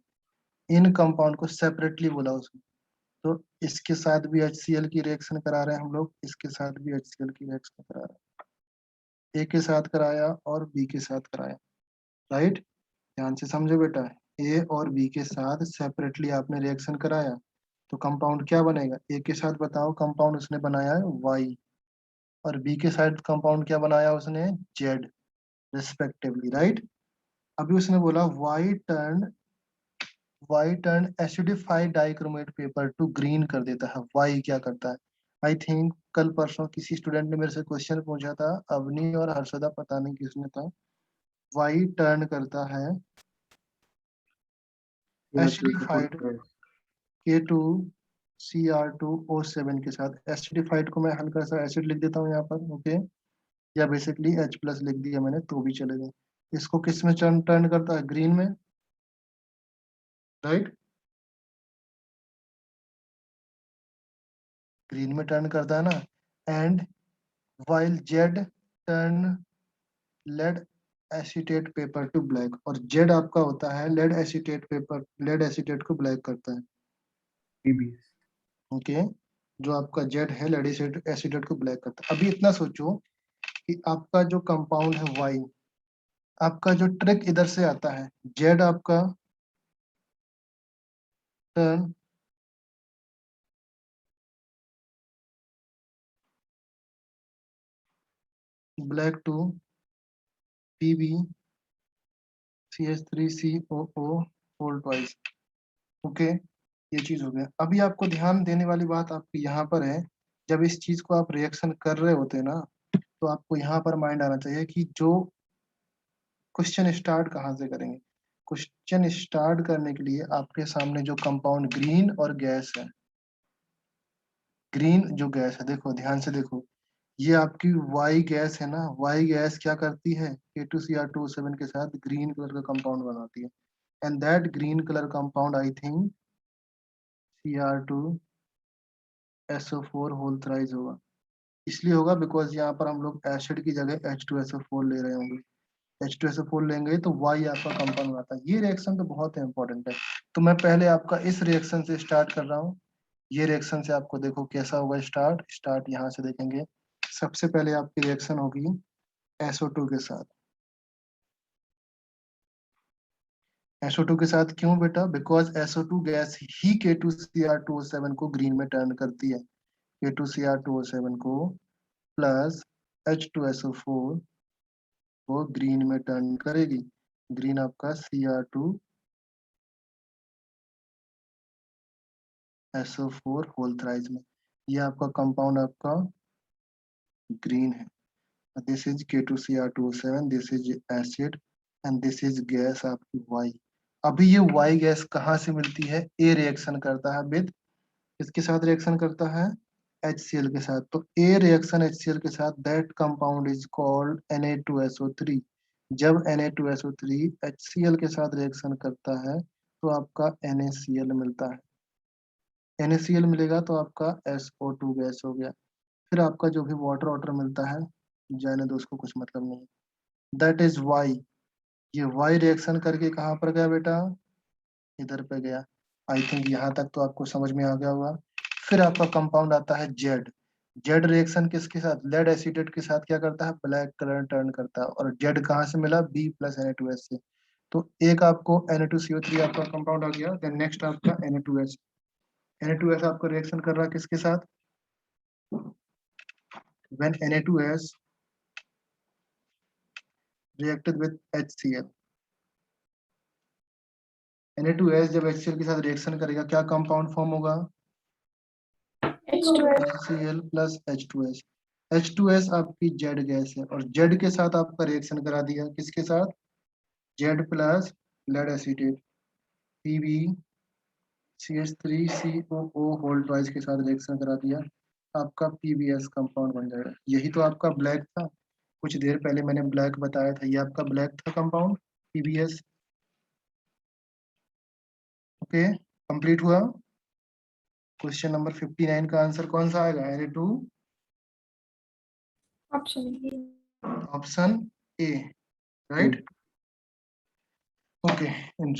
इन कंपाउंड को सेपरेटली बोला उसने, तो इसके साथ भी HCl की रिएक्शन करा रहे हैं हम लोग, इसके साथ भी HCl की रिएक्शन करा रहे हैं। ए के साथ कराया और बी के साथ कराया, राइट? ध्यान से समझो बेटा, ए और बी के साथ सेपरेटली आपने रिएक्शन कराया, तो कंपाउंड क्या बनेगा? ए के साथ बताओ, कंपाउंड उसने बनाया है वाई, और बी के साथ कंपाउंड क्या बनाया उसने? Z, respectively, right? अभी उसने बोला Y turn acidified dichromate paper to green कर देता है। वाई क्या करता है? आई थिंक कल परसों किसी स्टूडेंट ने मेरे से क्वेश्चन पूछा था, अवनी और हर्षदा, पता नहीं किसने था। वाई टर्न करता है एसिडिफाइड K2Cr2O7 के साथ। एसिडिफाइड को मैं हल्का सा एसिड लिख देता हूँ यहाँ पर, ओके, या बेसिकली H+ लिख दिया मैंने तो भी चलेगा। इसको किस में टर्न टर्न करता है? ग्रीन में, राइट? ग्रीन में टर्न करता है ना। And while Z turn lead acetate paper to black, और जेड आपका होता है lead acetate paper, lead acetate को ब्लैक करता है, PBS। ओके। जो आपका जेड है लेड एसीटेट को ब्लैक करता है। अभी इतना सोचो कि आपका जो कंपाउंड है वाई, आपका जो ट्रिक इधर से आता है, जेड आपका turn black to PbCH3COO whole twice, okay. ये चीज हो गया। अभी आपको ध्यान देने वाली बात आपकी यहाँ पर है, जब इस चीज को आप रिएक्शन कर रहे होते हैं ना, तो आपको यहाँ पर माइंड आना चाहिए कि जो क्वेश्चन स्टार्ट कहाँ से करेंगे। क्वेश्चन स्टार्ट करने के लिए आपके सामने जो कंपाउंड ग्रीन और गैस है, ग्रीन जो गैस है, देखो ध्यान से देखो, ये आपकी वाई गैस है ना, वाई गैस क्या करती है, K2Cr2O7 के साथ ग्रीन कलर का कंपाउंड बनाती है, and that green colour compound I think Cr2SO4 whole thrice होगा। इसलिए होगा बिकॉज यहाँ पर हम लोग एसिड की जगह H2SO4 ले रहे होंगे, H2SO4 लेंगे तो Y आपका कंपाउंड आता है। ये रिएक्शन तो बहुत इंपॉर्टेंट है, तो मैं पहले आपका इस रिएक्शन से स्टार्ट कर रहा हूँ। ये रिएक्शन से आपको देखो कैसा होगा स्टार्ट यहाँ से देखेंगे। सबसे पहले आपकी रिएक्शन होगी SO2 के साथ। SO2 के साथ क्यों बेटा, because SO2 gas he K2Cr2O7 को ग्रीन में टर्न करती है, K2Cr2O7 को प्लस H2SO4 को ग्रीन में टर्न करेगी। ग्रीन आपका Cr2SO4 होल थ्राइज में, ये आपका कंपाउंड आपका ग्रीन है। This is K2Cr2O7, this is acid and this is gas आपकी Y। अभी ये Y गैस कहाँ से मिलती है, A रिएक्शन करता है विद, किसके साथ रिएक्शन करता है, HCl के साथ। तो A रिएक्शन HCl के साथ, that compound is called Na2SO3। जब Na2SO3 HCl के साथ रिएक्शन करता है तो आपका NaCl मिलता है, NaCl मिलेगा तो आपका SO2 गैस हो गया। फिर आपका जो भी वाटर वाटर मिलता है जाने दो, उसको कुछ मतलब नहीं। That is Y। ये Y रिएक्शन करके कहाँ पर गया बेटा, इधर पे गया। आई थिंक यहाँ तक तो आपको समझ में आ गया होगा। फिर आपका कंपाउंड आता है जेड। जेड रिएक्शन किसके साथ, लेड एसिडेट के साथ क्या करता है, ब्लैक कलर टर्न करता है। और जेड कहाँ से मिला, B प्लस Na2S से। तो एक आपको Na2CO3 आपका कंपाउंड आ गया। देन नेक्स्ट आपका Na2S। Na2S आपका रिएक्शन कर रहा है किसके साथ, when Na2S reacted with HCl। Na2S जब HCl के साथ रिएक्शन करेगा क्या कंपाउंड फॉर्म होगा, HCl प्लस H2S। H2S आपकी जेड गैस है, और जेड के साथ आपका रिएक्शन करा दिया, किसके साथ, Z plus lead acetate PbCH3COO whole twice के साथ रिएक्शन करा दिया, आपका PbS कंपाउंड बन जाएगा। यही तो आपका ब्लैक था, कुछ देर पहले मैंने ब्लैक बताया था, ये आपका ब्लैक था कंपाउंड PbS। ओके, कंप्लीट हुआ। क्वेश्चन नंबर 59 का आंसर कौन सा आएगा, Na2 option A, right. Okay,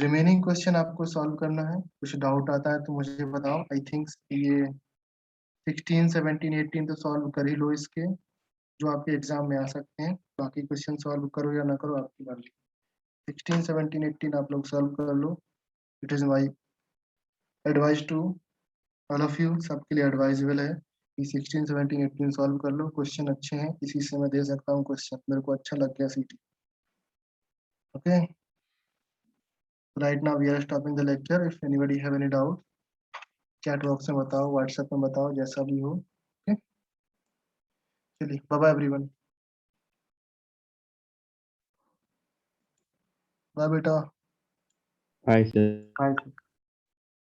remaining question आपको सॉल्व करना है। कुछ डाउट आता है तो मुझे बताओ। आई थिंक ये 16, 17, 18 तो सॉल्व कर ही लो इसके, जो आपके एग्जाम में आ सकते हैं। बाकी क्वेश्चन सॉल्व करो या ना करो आपकी मर्जी। 16, 17, 18 आप लोग सॉल्व कर लो। It is my advice to all of you, सबके लिए एडवाइजेबल है कि 16, 17, 18 सॉल्व कर लो। क्वेश्चन अच्छे हैं, इसी से मैं दे सकता हूँ क्वेश्चन, मेरे को अच्छा लग गया सीटी। Okay, right now we are stopping the lecture. If anybody have any doubt, chat box में बताओ, व्हाट्सएप में बताओ, जैसा भी हो। ओके, चलिए बाय बाय एवरीवन, बाय बेटा। Hi, sir. Hi, sir.